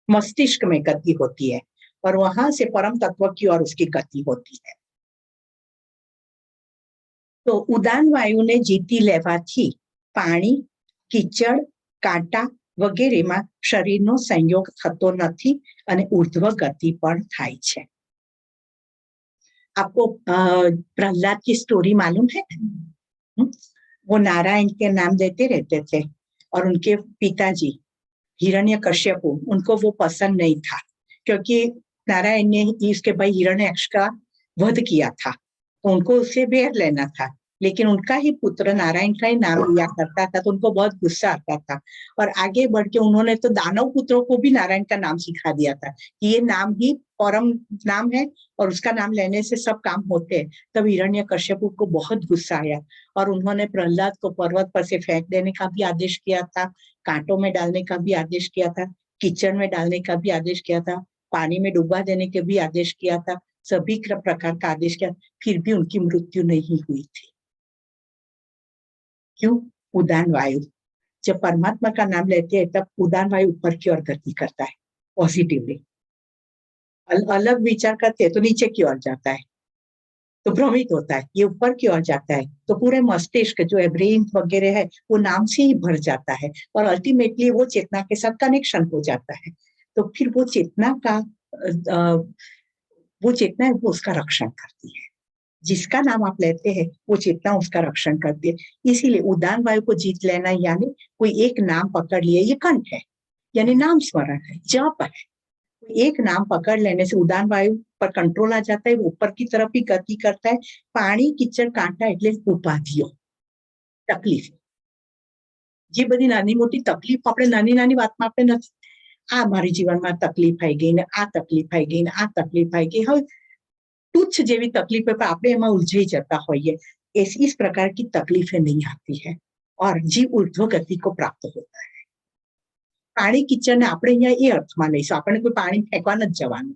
Speaker 1: मस्तिष्क में गति होती है और वहां से परम तत्व की ओर उसकी गति होती है. तो उदान वायु ने जीती लेवाथी पानी, कीचड़, कांटा वगैरह में शरीर नो संयोग थतो नथी अने ऊर्ध्व गति पर थाय छे. आपको प्रहलाद की स्टोरी मालूम है? वो नारायण के नाम देते रहते थे और उनके पिताजी हिरण्यकश्यपु उनको वो पसंद नहीं था, क्योंकि नारायण ने इसके भाई हिरण्यक्ष का वध किया था, तो उनको उससे बैर लेना था। लेकिन उनका ही पुत्र नारायण का ही नाम लिया करता था, तो उनको बहुत गुस्सा आता था। और आगे बढ़ के उन्होंने तो दानव पुत्रों को भी नारायण का नाम सिखा दिया था कि ये नाम ही परम नाम है और उसका नाम लेने से सब काम होते हैं। तब हिरण्यकश्यपु को बहुत गुस्सा आया और उन्होंने प्रहलाद को पर्वत पर से फेंक देने का भी आदेश किया था, कांटों में डालने का भी आदेश किया था, कीचड़ में डालने का भी आदेश किया था, पानी में डुबा देने के भी आदेश किया था, सभी प्रकार का आदेश किया, फिर भी उनकी मृत्यु नहीं हुई थी। क्यों? उदान वायु। जब परमात्मा का नाम लेते हैं तब उदान वायु ऊपर की ओर गति करता है पॉजिटिवली। अलग विचार करते हैं तो नीचे की ओर जाता है, तो भ्रमित होता है। ये ऊपर की ओर जाता है तो पूरे मस्तिष्क जो है, ब्रेन वगैरह है, वो नाम से ही भर जाता है और अल्टीमेटली वो चेतना के साथ कनेक्शन हो जाता है। तो फिर वो चेतना का वो चेतना है वो उसका रक्षण करती है। जिसका नाम आप लेते हैं वो चेतना उसका रक्षण करती है। इसीलिए उदान वायु को जीत लेना यानी कोई एक नाम पकड़ लिए, ये कंठ है यानी नाम स्मरण है, जप है। एक नाम पकड़ लेने से उदान वायु पर कंट्रोल आ जाता है, वो ऊपर की तरफ ही गति करता है। पानी कीचड़ कांटा એટલે ઉપાધિઓ, તકલીફ, જે બધી નાની મોટી તકલીફ આપણે નાની નાની વાતમાં આપણે નથી, આ મારી જીવનમાં તકલીફ આવી ગઈ ને આ તકલીફ આવી ગઈ ને આ તકલીફ આવી गई, હવે तुच्छ જેવી તકલીફ पर આપણે એમાં ઉલझाई जाता होइए। इस प्रकार की तकलीफें नहीं आती है और जीव ऊर्ध्व गति को प्राप्त होता है। પાણી કિચડને આપણે અહીંયા એ અર્થમાં લઈશું, આપણે કોઈ પાણી ફેંકવા નથી જવાનું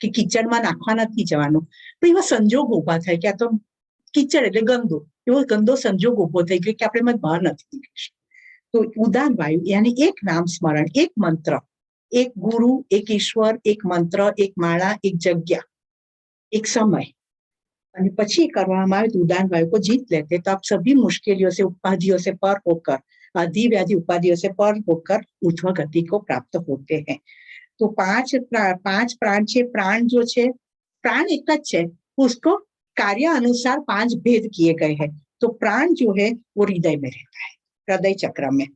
Speaker 1: કે કિચડમાં નાખવા નથી જવાનું, તો એવા સંજોગ ઉભા થાય કે આ તો કિચડ એટલે ગંદુ, એવો ગંદો સંજોગ ઉભો થઈ ગયો કે આપણે એમાં બહાર નથી નીકળી શકતા। તો ઉદાન વાયુ यानी एक नाम स्मरण, एक मंत्र, एक गुरु, एक ईश्वर, एक मंत्र, एक माला, एक जग्या, एक समय, અને પછી કરવામાં આવે તો ઉદાન વાયુ को जीत लेते तो आप सभी मुश्किलों से, उपाधियों से पर होकर, आदि व्याधि उपाधियों से पर होकर ऊर्ध्व गति को प्राप्त होते हैं। तो पांच प्राण छे, प्राण जो छे, प्राण एक ज छे, उसको कार्य अनुसार 5 भेद किए गए हैं। तो प्राण जो है वो हृदय में रहता है, हृदय चक्र में,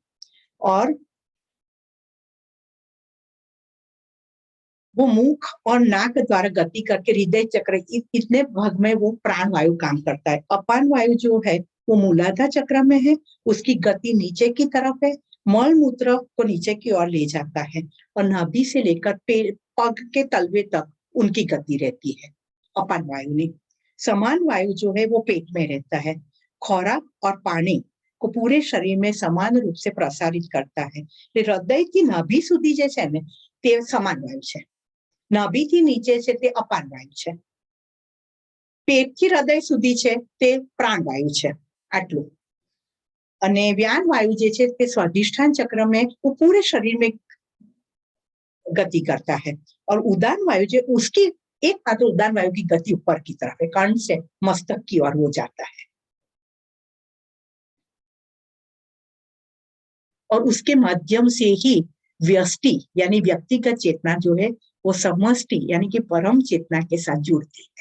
Speaker 1: और वो मुख और नाक द्वारा गति करके हृदय चक्र इतने भाग में वो प्राण वायु काम करता है। अपान वायु जो है वो मूलाधार चक्र में है, उसकी गति नीचे की तरफ है, मल मूत्र को नीचे की ओर ले जाता है और नाभि से लेकर पग के तलवे तक उनकी गति रहती है अपान वायु ने। समान वायु जो है वो पेट में रहता है, खुराक और पानी को पूरे शरीर में समान रूप से प्रसारित करता है। हृदय की नाभि सुधी जे छे ने ते समान वायु छे, नाभि थी नीचे छे ते अपान वायु छे, पेट थी हृदय सुधी छे ते प्राण वायु छे, आटલું। અને વ્યાન વાયુ જે છે તે સ્વાધિષ્ઠાન ચક્ર में वो पूरे शरीर में गति करता है और उदान वायु जो उसकी एक मात्र उदान वायु की गति ऊपर की तरफ है, कर्ण से मस्तक की ओर वो जाता है और उसके माध्यम से ही व्यष्टि यानी व्यक्तिगत चेतना जो है वो समष्टि यानी कि परम चेतना के साथ जुड़ती है।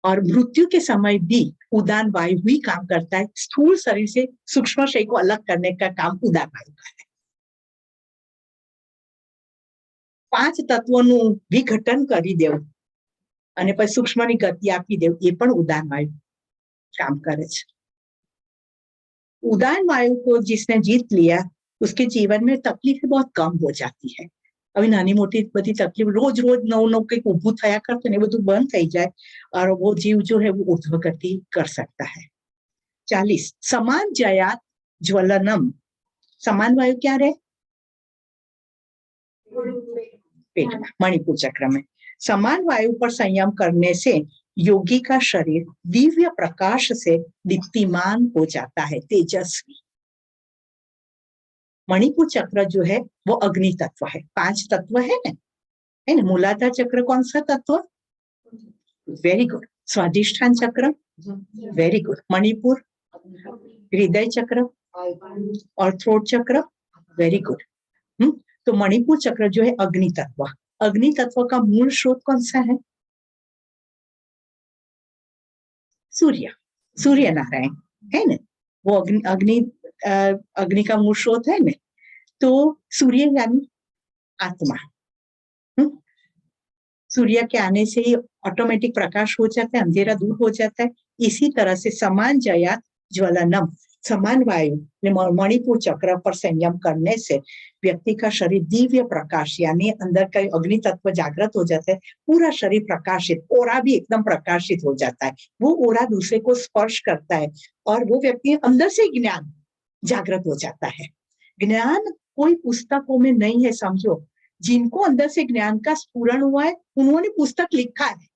Speaker 1: और मृत्यु के समय भी उदान वायु ही काम करता है, स्थूल शरीर से सूक्ष्म शरीर को अलग करने का काम उदान वायु का है। 5 तत्वों विघटन કરી દેવું અને પછી સૂક્ષ્મની ગતિ આપી દેવું, એ પણ ઉદાન વાયુ काम करे छे। उदान वायु को जिसने जीत लिया उसके जीवन में तकलीफ बहुत कम हो जाती है। अभी नानी मोटी बड़ी तकलीफ रोज रोज नव नव कई ऊभू थया करते ने બધું બંધ થઈ જાય और वो जीव जो है वो ऊर्ध्व गति कर सकता है। 40 समान जयात ज्वलनम, समान वायु क्या रहे? पेट में, मणिपुर चक्र में। समान वायु पर संयम करने से योगी का शरीर दिव्य प्रकाश से दीप्तिमान हो जाता है, तेजस्वी। मणिपुर चक्र जो है वो अग्नि तत्व है, 5 तत्व है ना। मूलाधार चक्र कौन सा तत्व? Very good. स्वाधिष्ठान चक्र, वेरी गुड। मणिपुर, हृदय चक्र और थ्रोट चक्र, वेरी गुड। तो मणिपुर चक्र जो है अग्नि तत्व, अग्नि तत्व का मूल स्रोत कौन सा है? सूर्य, सूर्य नारायण। है ना, वो अग्नि अग्नि अग्नि का मूल स्रोत है ना। तो सूर्य यानी आत्मा, सूर्य के आने से ही ऑटोमेटिक प्रकाश हो जाता है, अंधेरा दूर हो जाता है। इसी तरह से समान जया ज्वलनम, समान वायु मणिपुर चक्र पर संयम करने से व्यक्ति का शरीर दिव्य प्रकाश यानी अंदर का अग्नि तत्व जागृत हो जाता है, पूरा शरीर प्रकाशित, ओरा भी एकदम प्रकाशित हो जाता है। वो ओरा दूसरे को स्पर्श करता है और वो व्यक्ति अंदर से ज्ञान जागृत हो जाता है। ज्ञान कोई पुस्तकों में नहीं है, समझो। जिनको अंदर से ज्ञान का स्फुरण हुआ है उन्होंने पुस्तक लिखा है।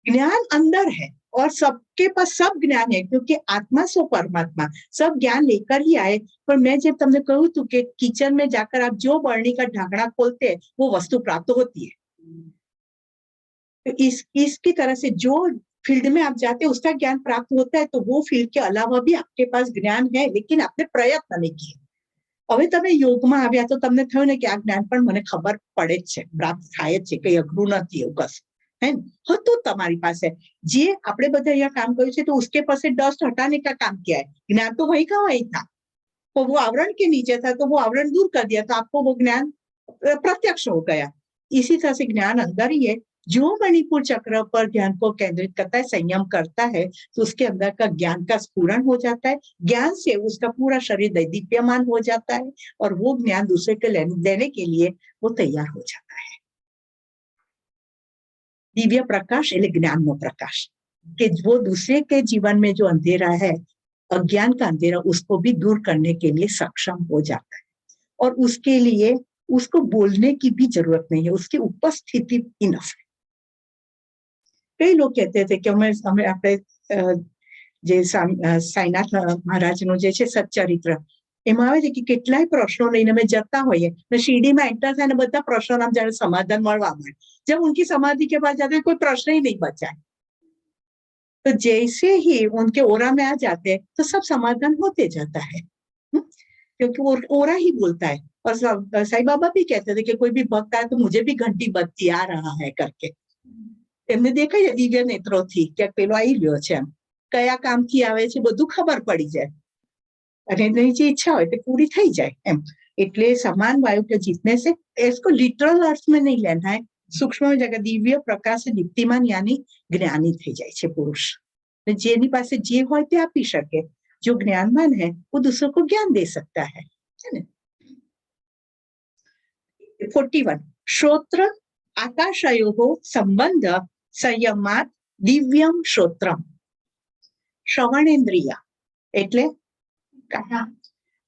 Speaker 1: ज्ञान अंदर है और सबके पास सब ज्ञान है, क्योंकि आत्मा सो परमात्मा सब ज्ञान लेकर ही आए। पर मैं जब तुमने कहूँ तो कि किचन में जाकर आप जो बर्नी का ढाकना खोलते हैं वो वस्तु प्राप्त होती है। तो इसकी तरह से जो फील्ड में आप जाते हैं उसका ज्ञान प्राप्त होता है। तो वो फील्ड के अलावा भी आपके पास ज्ञान है, लेकिन आपने प्रयत्न नहीं किए। હવે તમે યોગમાં આવ્યા તો તમને થયું ને કે આ જ્ઞાન પણ મને ખબર પડે જ છે, પ્રાપ્ત થાય જ છે, કઈ અઘરું નથી એવું કશું, है હતું તમારી પાસે। જે આપણે બધા અહીંયા કામ કર્યું છે तो उसके पास से डस्ट हटाने का काम किया है। ज्ञान तो वही का वही था, तो वो आवरण के नीचे था तो वो आवरण दूर कर दिया तो आपको वो ज्ञान प्रत्यक्ष हो गया। इसी तरह से ज्ञान अंदर ही है। जो मणिपुर चक्र पर ध्यान को केंद्रित करता है, संयम करता है, तो उसके अंदर का ज्ञान का स्फुरण हो जाता है। ज्ञान से उसका पूरा शरीर दीप्यमान हो जाता है और वो ज्ञान दूसरे को देने के लिए वो तैयार हो जाता है। दिव्य प्रकाश એટલે જ્ઞાનનો પ્રકાશ કે वो दूसरे के जीवन में जो अंधेरा है, अज्ञान का अंधेरा, उसको भी दूर करने के लिए सक्षम हो जाता है। और उसके लिए उसको बोलने की भी जरूरत नहीं है, उसकी उपस्थिति इनफ है। कई लोग कहते थे कि हमें આપણે જે સાઈનાથ મહારાજનું જે છે સચ્ચરિત્ર, એમાં આવે છે કે કેટલાય પ્રશ્નો લઈને અમે જતા હોઈએ ને શિરડીમાં એન્ટર થાય ને બધા પ્રશ્નોના જ્યારે સમાધાન મળવા માંડે। जब उनकी समाधि के पास जाते कोई प्रश्न ही नहीं बचा है। तो जैसे ही उनके ओरा में आ जाते हैं तो सब समाधान होते जाता है, क्योंकि वो ओरा ही बोलता है। और साईं बाबा भी कहते थे कि कोई भी भक्त आए तो मुझे भी घंटी बजती आ रहा है करके। એમને દેખાય દિવ્ય નેત્રોથી કે પેલો આવી રહ્યો છે, એમ કયા કામથી આવે છે બધું ખબર પડી જાય અને એની જે ઈચ્છા હોય તે પૂરી થઈ જાય એમ। એટલે समान वायु के जीतने से इसको लिटरल अर्थ में नहीं लेना है, सूक्ष्म जगह दिव्य प्रकाश दीप्तिमान यानी ज्ञानी થઈ જાય છે પુરુષ। જેની પાસે જે હોય તે આપી શકે। जो ज्ञानवान है वो दूसरों को ज्ञान दे सकता है ना। 41 श्रोत्र आकाशयोः संबंध संयमात दिव्यम श्रोत्रम। श्रवणेन्द्रिय એટલે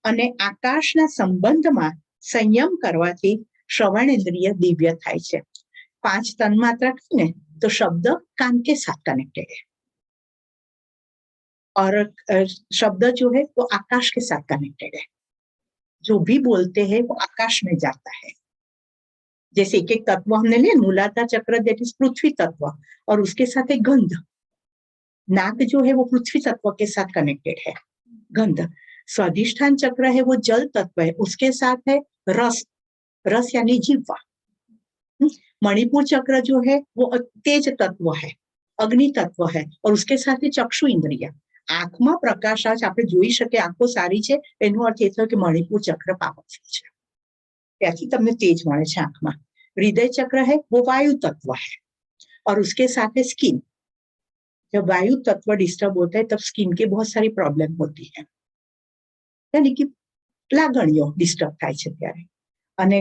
Speaker 1: અને આકાશના સંબંધમાં સંયમ કરવાથી શ્રવણેન્દ્રિય દિવ્ય થાય છે। 5 તન્માત્રા ને तो शब्द कान के साथ कनेक्टेड है और शब्द जो है वो आकाश के साथ कनेक्टेड है। जो भी बोलते हैं वो आकाश में जाता है। जैसे एक एक तत्व हमने लिया, मूलाधार चक्र दैट इज पृथ्वी तत्व, और उसके साथ एक गंध, नाक जो है वो पृथ्वी तत्व के साथ कनेक्टेड है, गंध। स्वादिष्ठान चक्र है वो जल तत्व है, उसके साथ है रस, रस यानी जीवा। मणिपुर चक्र जो है वो तेज तत्व है, अग्नि तत्व है, और उसके साथ है चक्षु इंद्रिय। आंखમાં પ્રકાશ જ આપણે જોઈ શકીએ, આંખો સારી છે એનો અર્થ એ થયો કે મણિપુર ચક્ર પાવરફુલ છે, ત્યાંથી તમને તેજ મળે છે આંખમાં। हृदय चक्र है वो वायु तत्व है और उसके साथ है स्किन। जब वायु तत्व डिस्टर्ब होता है तब स्किन की बहुत सारी प्रॉब्लम होती है, यानी कि લાગણીઓ डिस्टर्ब થાય છે ત્યારે। અને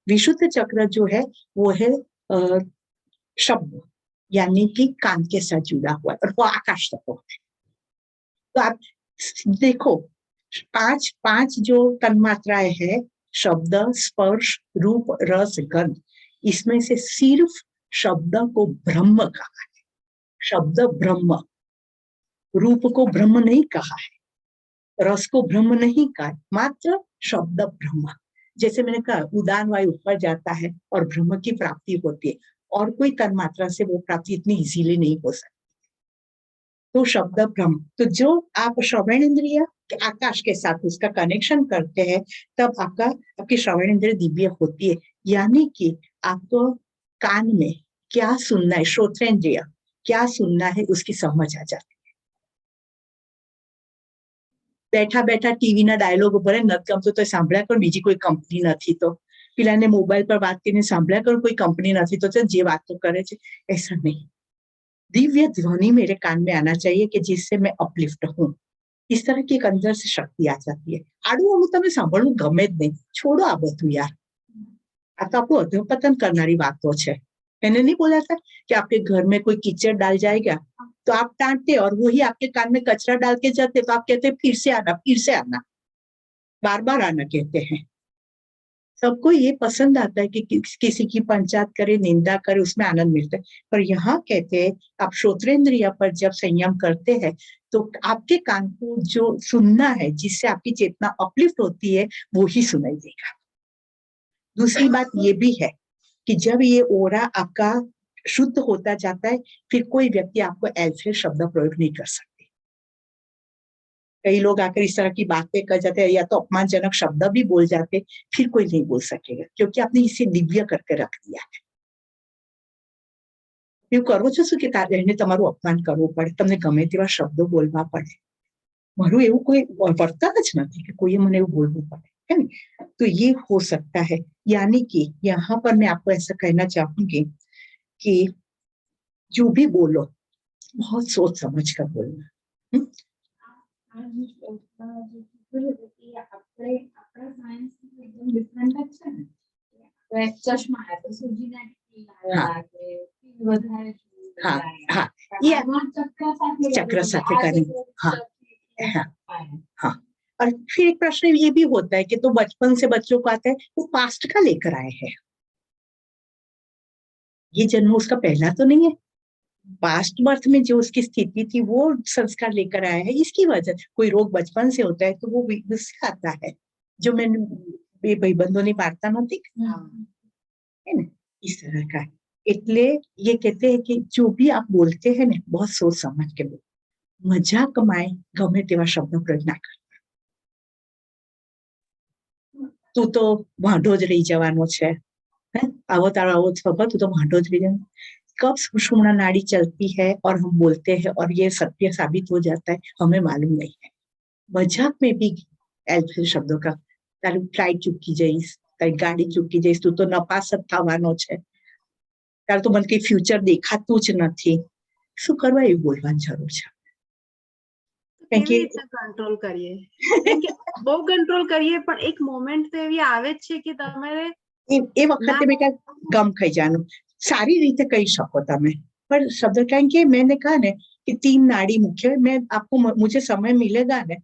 Speaker 1: विशुद्ध चक्र जो है वो है शब्द, यानी कि कान के साथ जुड़ा हुआ है, और वो आकाश तत्व है। तो आप देखो 5 जो तन्मात्राएं है, शब्द, स्पर्श, रूप, रस, गंध, इसमें से सिर्फ शब्द को ब्रह्म कहा है। शब्द ब्रह्म, रूप को ब्रह्म नहीं कहा है, रस को ब्रह्म नहीं कहा, मात्र शब्द ब्रह्म। जैसे मैंने कहा उदान वायु ऊपर जाता है और ब्रह्म की प्राप्ति होती है, और कोई तन्मात्रा से वो प्राप्ति इतनी इजीली नहीं हो सकती। तो शब्द ब्रह्म, तो जो आप श्रवण इंद्रिय आकाश के साथ उसका कनेक्शन करते हैं तब आपकी श्रवण इंद्रिय दिव्य होती है। यानी कि आपको कान में क्या सुनना है, श्रोत्रेंद्रिय क्या सुनना है उसकी समझ आ जाती है। બેઠા બેઠા ટીવીના ડાયલોગ ઉપર નથી ગમતું તો સાંભળ્યા કરો, બીજી કોઈ કંપની નથી તો પેલાને મોબાઈલ પર વાત કરીને સાંભળ્યા કરો, कोई कंपनी नहीं तो जे बात करे छे ऐसा नहीं। दिव्य ध्वनि मेरे कान में आना चाहिए कि जिससे मैं अपलिफ्ट हूँ। इस तरह की एक अंदर से शक्ति आ जाती है। आड़ू अमु तमे सांभळવું गमे ज नहीं, छोड़ो आ बधुं यार, आ तो आपको अधोपतन करनारी बातों छे। मैंने नहीं बोला था कि आपके घर में कोई कीचड़ डाल जाएगा तो आप डांटते और वही आपके कान में कचरा डाल के जाते तो आप कहते फिर से आना, फिर से आना, बार बार आना कहते हैं। सबको ये पसंद आता है कि किसी की पंचायत करे, निंदा करे, उसमें आनंद मिलता है। पर यहाँ कहते हैं आप श्रोत्रेंद्रिय पर जब संयम करते हैं तो आपके कान को जो सुनना है, जिससे आपकी चेतना अपलिफ्ट होती है, वो ही सुनाई देगा। दूसरी बात ये भी है कि जब ये ओरा आपका शुद्ध होता जाता है, फिर कोई व्यक्ति आपको एल्फे शब्द प्रयोग नहीं कर सकते। कई लोग आकर इस तरह की बातें कर जाते हैं या तो अपमानजनक शब्द भी बोल जाते, फिर कोई नहीं बोल सकेगा क्योंकि आपने इसे दिव्य करके रख दिया है। એવું કરો છો શું કે એને તમારું અપમાન કરવું પડે, તમને ગમે તેવા શબ્દો બોલવા પડે? મારું એવું કોઈ વર્તન જ નથી કે કોઈએ મને એવું બોલવું પડે, है ना? तो ये हो सकता है। यानी कि यहाँ पर मैं आपको ऐसा कहना चाहूंगी कि जो भी बोलो बहुत सोच समझ कर बोलना।
Speaker 3: આ જે શ્લોકમાં જે કીધું હતું કે આપણે આપણા સાયન્સથી એકદમ ડિફરન્ટ જ છે ને, આપણે ચશ્મા આવ્યા તો સૂજીના ટીકી લાવ્યા કે ટીવી વધારે જોયું
Speaker 1: हाँ
Speaker 3: લાવ્યા.
Speaker 1: हाँ
Speaker 3: પણ
Speaker 1: ये
Speaker 3: આમાં ચક્ર સાથે
Speaker 1: चक्र
Speaker 3: કરીને
Speaker 1: साथे
Speaker 3: આ
Speaker 1: करें।
Speaker 3: રીતે
Speaker 1: हाँ
Speaker 3: આવ્યા.
Speaker 1: हाँ। और फिर एक प्रश्न ये भी होता है कि तो बचपन से बच्चों को आता है वो पास्ट का लेकर आए हैं, ये जन्म उसका पहला तो नहीं है। पास्ट बर्थ में जो उसकी स्थिति थी वो संस्कार लेकर आया है। इसकी वजह कोई रोग बचपन से होता है तो वो उससे आता है, जो मैंने भाईबंधों ने वार्ता नहोती, है ना, इस तरह का। એટલે ये कहते हैं कि जो भी आप बोलते हैं ना बहुत सोच समझ के बोलो, મજાકમાં ગમે તેવા શબ્દ પ્રયોગ ના કરો। તું તો ભાંડો જ રહી જવાનો છે, આવો તારો આવો સ્વભાવ, तू तो भांडो જ रही जाना। कब सुषुम्ना नाड़ी चलती है और हम बोलते हैं और ये सत्य साबित हो जाता है हमें मालूम नहीं है। मजाक में भी एल्फे शब्दों का तारू फ्लाइट चूकी जईस, तारी गाड़ी चूकी जईस, तू तो नपास જ થવાનો છે, તારું તો મને કઈ ફ્યુચર દેખાતું જ નથી, શું કરવા એવું બોલવાની જરૂર છે?
Speaker 2: કેવી રીતે કંટ્રોલ કરીએ? કેમ કે બહુ કંટ્રોલ કરીએ પણ એક મોમેન્ટ તો એવી આવે જ છે કે તમારે
Speaker 1: એ વખતે બેટા ગમ ખાઈ જવાનું। सारी रीते कही सको तमे, पर शब्द कारण के मैंने कहा ने कि 3 नाड़ी मुख्य, मैं आपको मुझे समय मिलेगा ने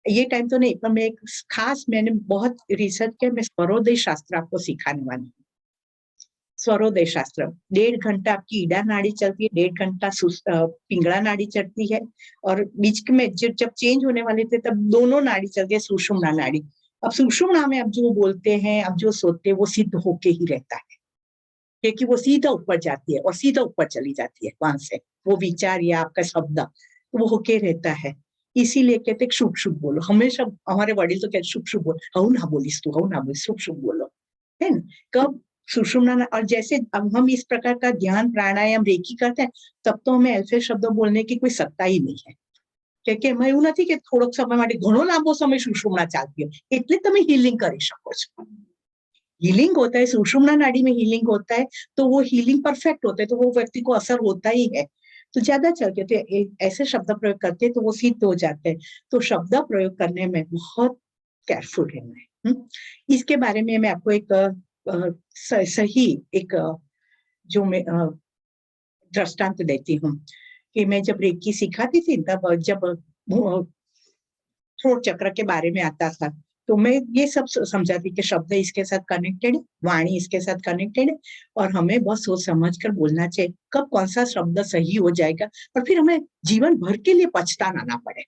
Speaker 1: ये टाइम तो नहीं, पर मैं एक खास मैंने बहुत रिसर्च किया, मैं स्वरोदय शास्त्र आपको सिखाने वाली हूँ। स्वरोदय शास्त्र 1.5 घंटा आपकी ईडा नाड़ी चलती है, 1.5 घंटा पिंगला नाड़ी चलती है, और बीच में जब चेंज होने वाले थे तब दोनों नाड़ी चलती है, सुषुम्ना नाड़ी। अब सुषुम्ना में अब जो बोलते हैं, अब जो सोते हैं वो सिद्ध होके ही रहता है, क्योंकि वो सीधा ऊपर जाती है और सीधा ऊपर चली जाती है, वहां से वो विचार या आपका शब्द वो होके रहता है। इसीलिए कहते शुभ शुभ बोलो, हमेशा हमारे वडील तो कहते शुभ शुभ बोलो, हऊ ना बोलीस तू, हऊ ना बोलीस, शुभ शुभ बोलो, है ना। कब सुषुम्ना, और जैसे अब हम इस प्रकार का ध्यान प्राणायाम रेकी करते हैं तब तो हमें एल्फे शब्द बोलने की कोई सत्ता ही नहीं है, क्योंकि એમાં એવું નથી કે થોડોક સમય માટે ઘણો લાંબો સમય સુષુમ્ના ચાલતી હોય એટલે તમે હીલિંગ કરી શકો છો। हीलिंग होता है, सुषुम्ना नाड़ी में हीलिंग होता है तो वो हीलिंग परफेक्ट होता है, तो वो व्यक्ति को असर होता ही है। तो ज्यादा चल के ऐसे शब्द प्रयोग करते हैं तो वो सिद्ध हो जाते हैं। तो शब्द प्रयोग करने में बहुत केयरफुल रहना है। इसके बारे में मैं आपको एक सही एक जो मैं दृष्टांत देती हूँ कि मैं जब रेकी सिखाती थी तब जब थ्रोट चक्र के बारे में आता था तो मैं ये सब समझाती कि शब्द इसके साथ कनेक्टेड है, वाणी इसके साथ कनेक्टेड है, और हमें बहुत सोच समझ कर बोलना चाहिए कब कौन सा शब्द सही हो जाएगा और फिर हमें जीवन भर के लिए पछताना ना पड़े।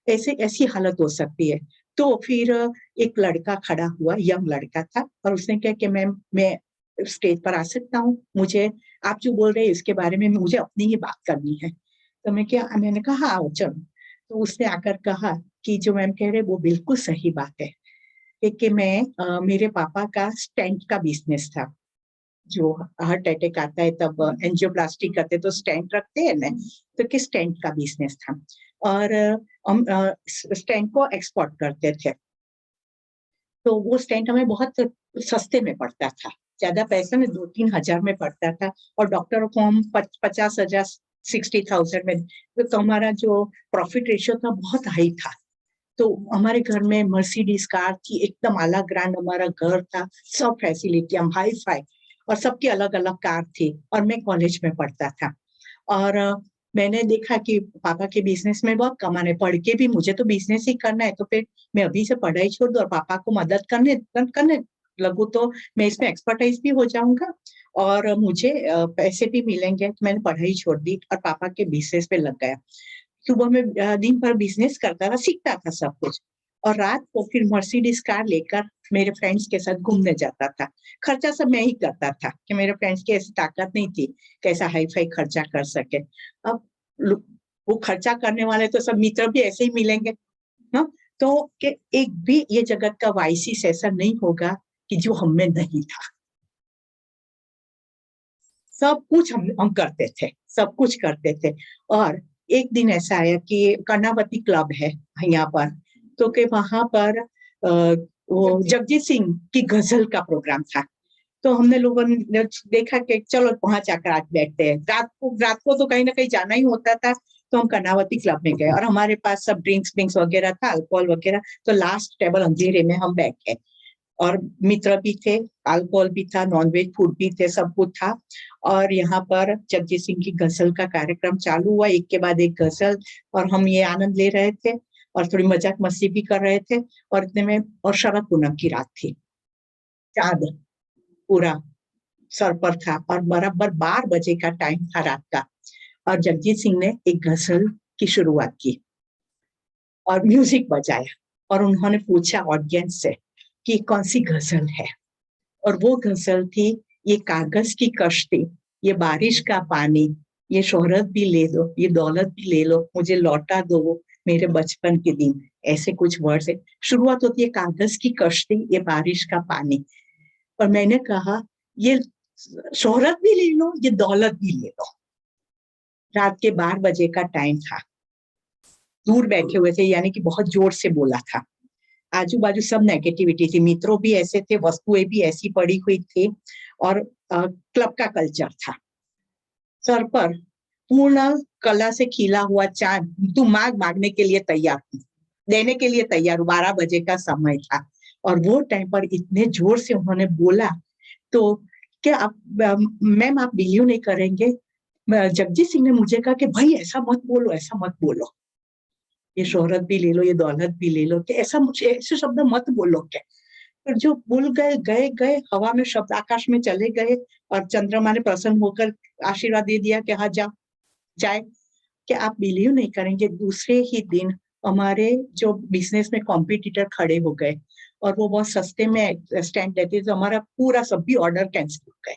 Speaker 1: ऐसे ऐसी हालत हो सकती है। तो फिर एक लड़का खड़ा हुआ, यंग लड़का था, और उसने कहा कि मैं स्टेज पर आ सकता हूँ, मुझे आप जो बोल रहे हैं इसके बारे में मुझे अपनी ही बात करनी है। तो मैंने कहा हाँ आओ चलो। तो उसने आकर कहा कि जो मैम कह रहे वो बिल्कुल सही बात है कि मैं मेरे पापा का स्टेंट का बिजनेस था, जो हार्ट अटैक आता है तब एंजियोप्लास्टी करते तो स्टेंट रखते हैं ना, तो कि स्टेंट का बिजनेस था और हम स्टेंट को एक्सपोर्ट करते थे। तो वो स्टेंट हमें बहुत सस्ते में पड़ता था, ज्यादा पैसे में 2-3 हजार में पड़ता था और डॉक्टरों को हम 50,000 60,000 में, तो हमारा जो प्रॉफिट रेशियो था बहुत हाई था। तो हमारे घर में मर्सिडीज कार थी, एकदम आला ग्रांड हमारा घर था, सब फैसिलिटी, हम हाई फाई, और सबकी अलग अलग कार थी और मैं कॉलेज में पढ़ता था। और मैंने देखा कि पापा के बिजनेस में बहुत कमाने, पढ़ के भी मुझे तो बिजनेस ही करना है, तो फिर मैं अभी से पढ़ाई छोड़ दूं और पापा को मदद करने लगूं तो मैं इसमें एक्सपर्टाइज भी हो जाऊंगा और मुझे पैसे भी मिलेंगे। तो मैंने पढ़ाई छोड़ दी और पापा के बिजनेस पे लग गया। सुबह में दिन भर बिजनेस करता था, सीखता था सब कुछ, और रात को फिर मर्सिडीज कार लेकर मेरे फ्रेंड्स के साथ घूमने जाता था। खर्चा सब मैं ही करता था कि मेरे फ्रेंड्स की ऐसी ताकत नहीं थी कैसा हाई फाई खर्चा कर सके। अब वो खर्चा करने वाले तो सब मित्र भी ऐसे ही मिलेंगे ना, तो कि एक भी ये जगत का वाइसिस ऐसा नहीं होगा कि जो हम में नहीं था। सब कुछ हम करते थे, सब कुछ करते थे। और एक दिन ऐसा आया कि कर्णावती क्लब है यहाँ पर, तो कि वहां पर वो जगजीत सिंह की गजल का प्रोग्राम था। तो हमने लोगों ने देखा कि चलो वहां जाकर आज बैठते हैं। रात को तो कहीं ना कहीं जाना ही होता था, तो हम कर्णावती क्लब में गए और हमारे पास सब ड्रिंक्स वगैरह था, अल्कोहल वगैरह। तो लास्ट टेबल अंधेरे में हम बैठ गए और मित्र भी थे, अल्कोहल भी था, नॉनवेज फूड भी थे, सब कुछ था। और यहाँ पर जगजीत सिंह की गजल का कार्यक्रम चालू हुआ, एक के बाद एक गजल, और हम ये आनंद ले रहे थे और थोड़ी मजाक मस्ती भी कर रहे थे। और इतने में, और शरद पूनम की रात थी, चांद पूरा सर पर था और बराबर 12 बजे का टाइम था रात का, और जगजीत सिंह ने एक गजल की शुरुआत की और म्यूजिक बजाया और उन्होंने पूछा ऑडियंस से कि कौन सी गजल है, और वो गजल थी, ये कागज की कश्ती, ये बारिश का पानी, ये शोहरत भी ले लो, ये दौलत भी ले लो, मुझे लौटा दो मेरे बचपन के दिन। ऐसे कुछ वर्ड्स है। शुरुआत होती है कागज की कश्ती, ये बारिश का पानी, और मैंने कहा ये शोहरत भी ले लो, ये दौलत भी ले लो। रात के 12 बजे का टाइम था, दूर बैठे हुए थे, यानी कि बहुत जोर से बोला था। आजू बाजू सब नेगेटिविटी थी, मित्रों भी ऐसे थे, वस्तुएं भी ऐसी पड़ी हुई थी, और क्लब का कल्चर था। सर पर पूर्ण कला से खिला हुआ चांद, तू मांगने के लिए तैयार हूँ, देने के लिए तैयार हूँ। 12 बजे का समय था और वो टाइम पर इतने जोर से उन्होंने बोला, तो क्या आप, मैम आप बिलीव नहीं करेंगे, जगजीत सिंह ने मुझे कहा कि भाई ऐसा मत बोलो, ऐसा मत बोलो, ये शोहरत भी ले लो, ये दौलत भी ले लो, कि ऐसा मुझे ऐसे शब्द मत बोलो क्या। पर जो बोल गए हवा में शब्द आकाश में चले गए, और चंद्रमा ने प्रसन्न होकर आशीर्वाद दे दिया कि हाँ जाए। कि आप बिलीव नहीं करेंगे, दूसरे ही दिन हमारे जो बिजनेस में कॉम्पिटिटर खड़े हो गए और वो बहुत सस्ते में स्टैंड देते, तो हमारा पूरा सभी ऑर्डर कैंसिल हो गए।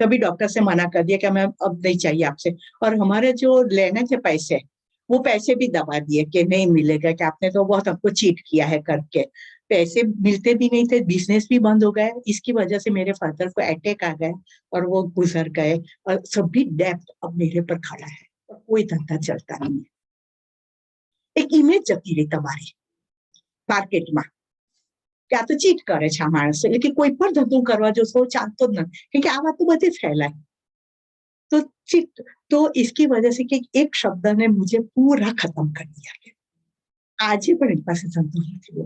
Speaker 1: कभी डॉक्टर से मना कर दिया कि हमें अब नहीं चाहिए आपसे, और हमारे जो लेने थे पैसे, वो पैसे भी दबा दिए कि नहीं मिलेगा, कि आपने तो बहुत हमको चीट किया है करके। पैसे मिलते भी नहीं थे, बिजनेस भी बंद हो गया। इसकी वजह से मेरे फादर को अटैक आ गया और वो गुजर गए, और सभी डेब्ट अब मेरे पर खड़ा है और कोई धंधा चलता नहीं है। एक इमेज जती रही તમારી માર્કેટમાં કે આ તો ચીટ કરે છે આ માણસ, એટલે કે કોઈ પણ ધંધો કરવા જો સૌ ચાલતો જ નથી, કેમ કે આ વાત તો બધે ફેલાય। तो चीट, तो इसकी वजह से कि एक शब्द ने मुझे पूरा खत्म कर दिया। आज ही पर इनके पास धंधो नहीं, वो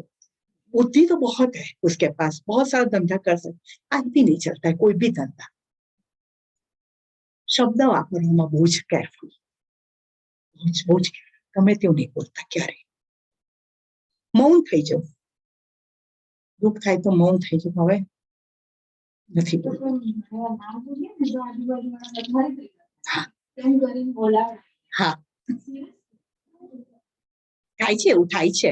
Speaker 1: बुद्धि तो बहुत है उसके पास, बहुत सारा धंधा कर सकते, आज भी नहीं चलता है कोई भी धंधा। शब्द वापरવામાં બહુ જ કેરફુલ, બહુ જ ગમે તેવું નહીં બોલતા ક્યારે। મૌન થઈ જાવ, દુઃખ થાય તો મૌન થઈ જાવ, હવે નથી બોલવું।
Speaker 3: નામ બોલીએ ને જો આજુબાજુવાળા વધારે
Speaker 1: હા
Speaker 3: તેમ કરીને બોલાવે।
Speaker 1: હા થાય છે, એવું થાય છે,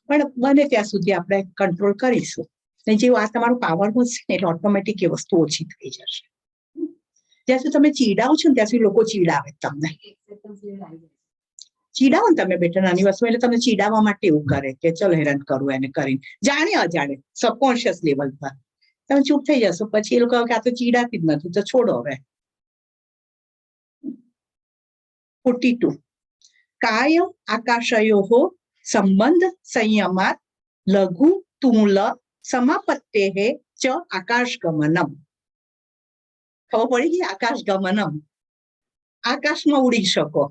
Speaker 1: પણ બને ત્યાં સુધી આપણે કંટ્રોલ કરીશું ને જે આ તમારો પાવર વધશે ને એટલે ઓટોમેટિક એ વસ્તુ ઓછી થઈ જશે। જ્યાં સુધી તમે ચીડાવો છો ને ત્યાં સુધી લોકો ચીડાવે તમને, ચીડાવો ને તમે બેટા નાની વસ્તુ, એટલે તમને ચીડાવવા માટે એવું કરે કે ચલો હેરાન કરવું એને કરીને, જાણે અજાણે સબકોન્શિયસ લેવલ પર તમે ચૂપ થઈ જશો, પછી એ લોકો કહે કે આ તો ચીડાતી જ નથી, તો છોડો હવે. 42 काय आकाशयोः संबंध संयमात लघु तूल समापत्तेः च आकाशगमनम. खबर पड़ी कि आकाशगमनम, आकाश में उड़ी सको.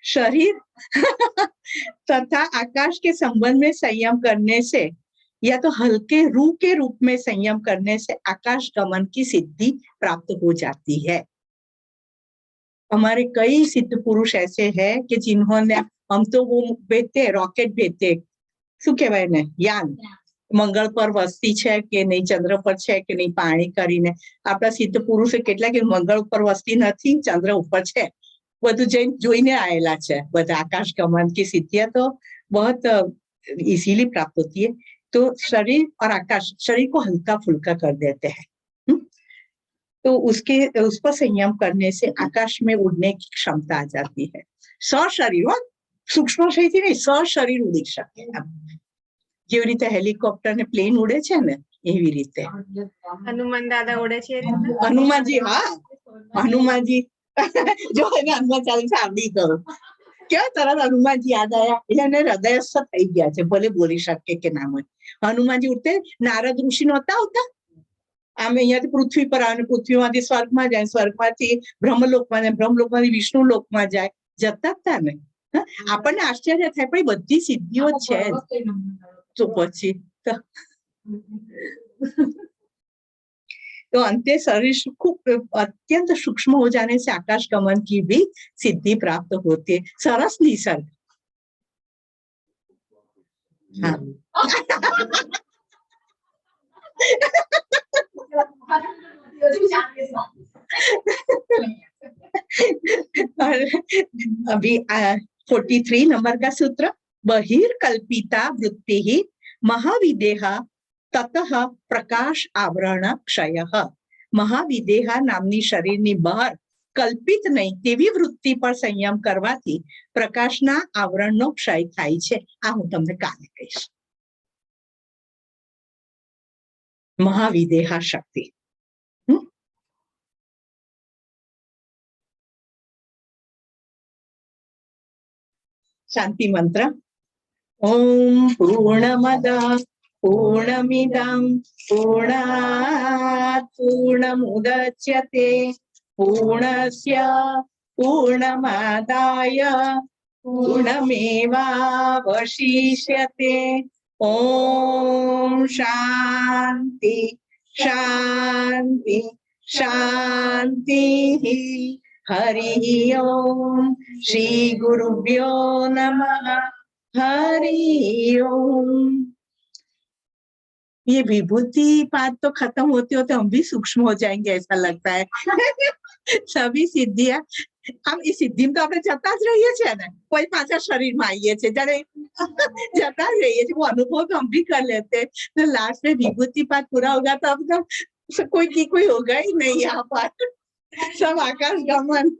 Speaker 1: शरीर तथा आकाश के संबंध में संयम करने से या तो हल्के रूह के रूप में संयम करने से आकाश गमन की सिद्धि प्राप्त हो जाती है. हमारे कई सिद्ध पुरुष ऐसे हैं कि जिन्होंने, हम तो वो भेजते रॉकेट भेजते, શું કહેવાય ને, યાન, મંગળ પર વસ્તી છે કે નહીં, ચંદ્ર પર છે કે નહીં, પાણી કરીને. આપણા સિદ્ધ પુરુષો કેટલા કે મંગળ ઉપર વસ્તી નથી, ચંદ્ર ઉપર છે, બધું જઈને જોઈને આયેલા છે. બધા આકાશ ગમન की सिद्धियां तो बहुत इजीली प्राप्त होती है. तो शरीर और आकाश, शरीर को हल्का फुल्का कर देते हैं. तो उस पर संयम करने से आकाश में उड़ने की क्षमता आ जाती है. सशरीर, सूक्ष्म शरीर नहीं, सशरीर उड़ी શકે. જેવી રીતે હેલિકોપ્ટર ને પ્લેન ઉડે છે ને, એવી રીતે
Speaker 2: હનુમાન દાદા ઉડે છે.
Speaker 1: હનુમાનજી, હા, હનુમાનજી જો એને હનુમાન ચાલીસા આવડી ગયો, કેવા તરત હનુમાનજી યાદ આયા, એટલે એને હૃદયસ્થ થઈ ગયા છે, ભલે બોલી શકે કે ના હોય. હનુમાનજી ઉડતે, નારદ ઋષિ નહોતા આવતા, આમે અહીંયાથી પૃથ્વી પર આવે, પૃથ્વીમાંથી સ્વર્ગમાં જાય, સ્વર્ગમાંથી બ્રહ્મલોકમાં જાય, બ્રહ્મલોકમાંથી વિષ્ણુ લોકમાં જાય, જતા હતા ને. આપણને આશ્ચર્ય થાય, પણ બધી સિદ્ધિઓ છે જ. तो પછી तो अंत्य शरीर खूब अत्यंत सूक्ष्म हो जाने से आकाश गमन की भी सिद्धि प्राप्त होती है. सरस निसर्ग. हाँ. अभी 43 नंबर का सूत्र, बहिर्कल्पिता वृत्ति ही महाविदेहा ततः प्रकाश आवरण क्षयः. महाविदेहा नामनी शरीરની બહાર કલ્પિત નહીં તેવી વૃત્તિ પર સંયમ કરવાથી પ્રકાશના આવરણનો ક્ષય થાય છે. આ હું તમને કાલે કહીશ. મહાવિદેહા શક્તિ. શાંતિ મંત્ર. ओम पूर्णमद पूर्णमिदं पूर्णात् पूर्णमुदच्यते पूर्णस्य पूर्णमादाय पूर्णमेवावशिष्यते. ओम शांति शांति शांति. हरि ओम. श्री गुरुभ्यो नमः. हरि ओम. ये विभूति पाठ तो खत्म होते होते हम भी सूक्ष्म हो जाएंगे, ऐसा लगता है. सभी सिद्धियां हम इस सिद्धि में तो આપણે જતા જ રહીએ છીએ ને, કોઈ પાછા શરીરમાં આવીએ છીએ, જ્યારે જતા જ રહીએ છીએ, वो अनुभव तो हम भी कर लेते हैं. तो लास्ट में विभूति पाठ पूरा होगा तो अब तो कोई होगा ही नहीं यहाँ पर, सब आकाश गमन.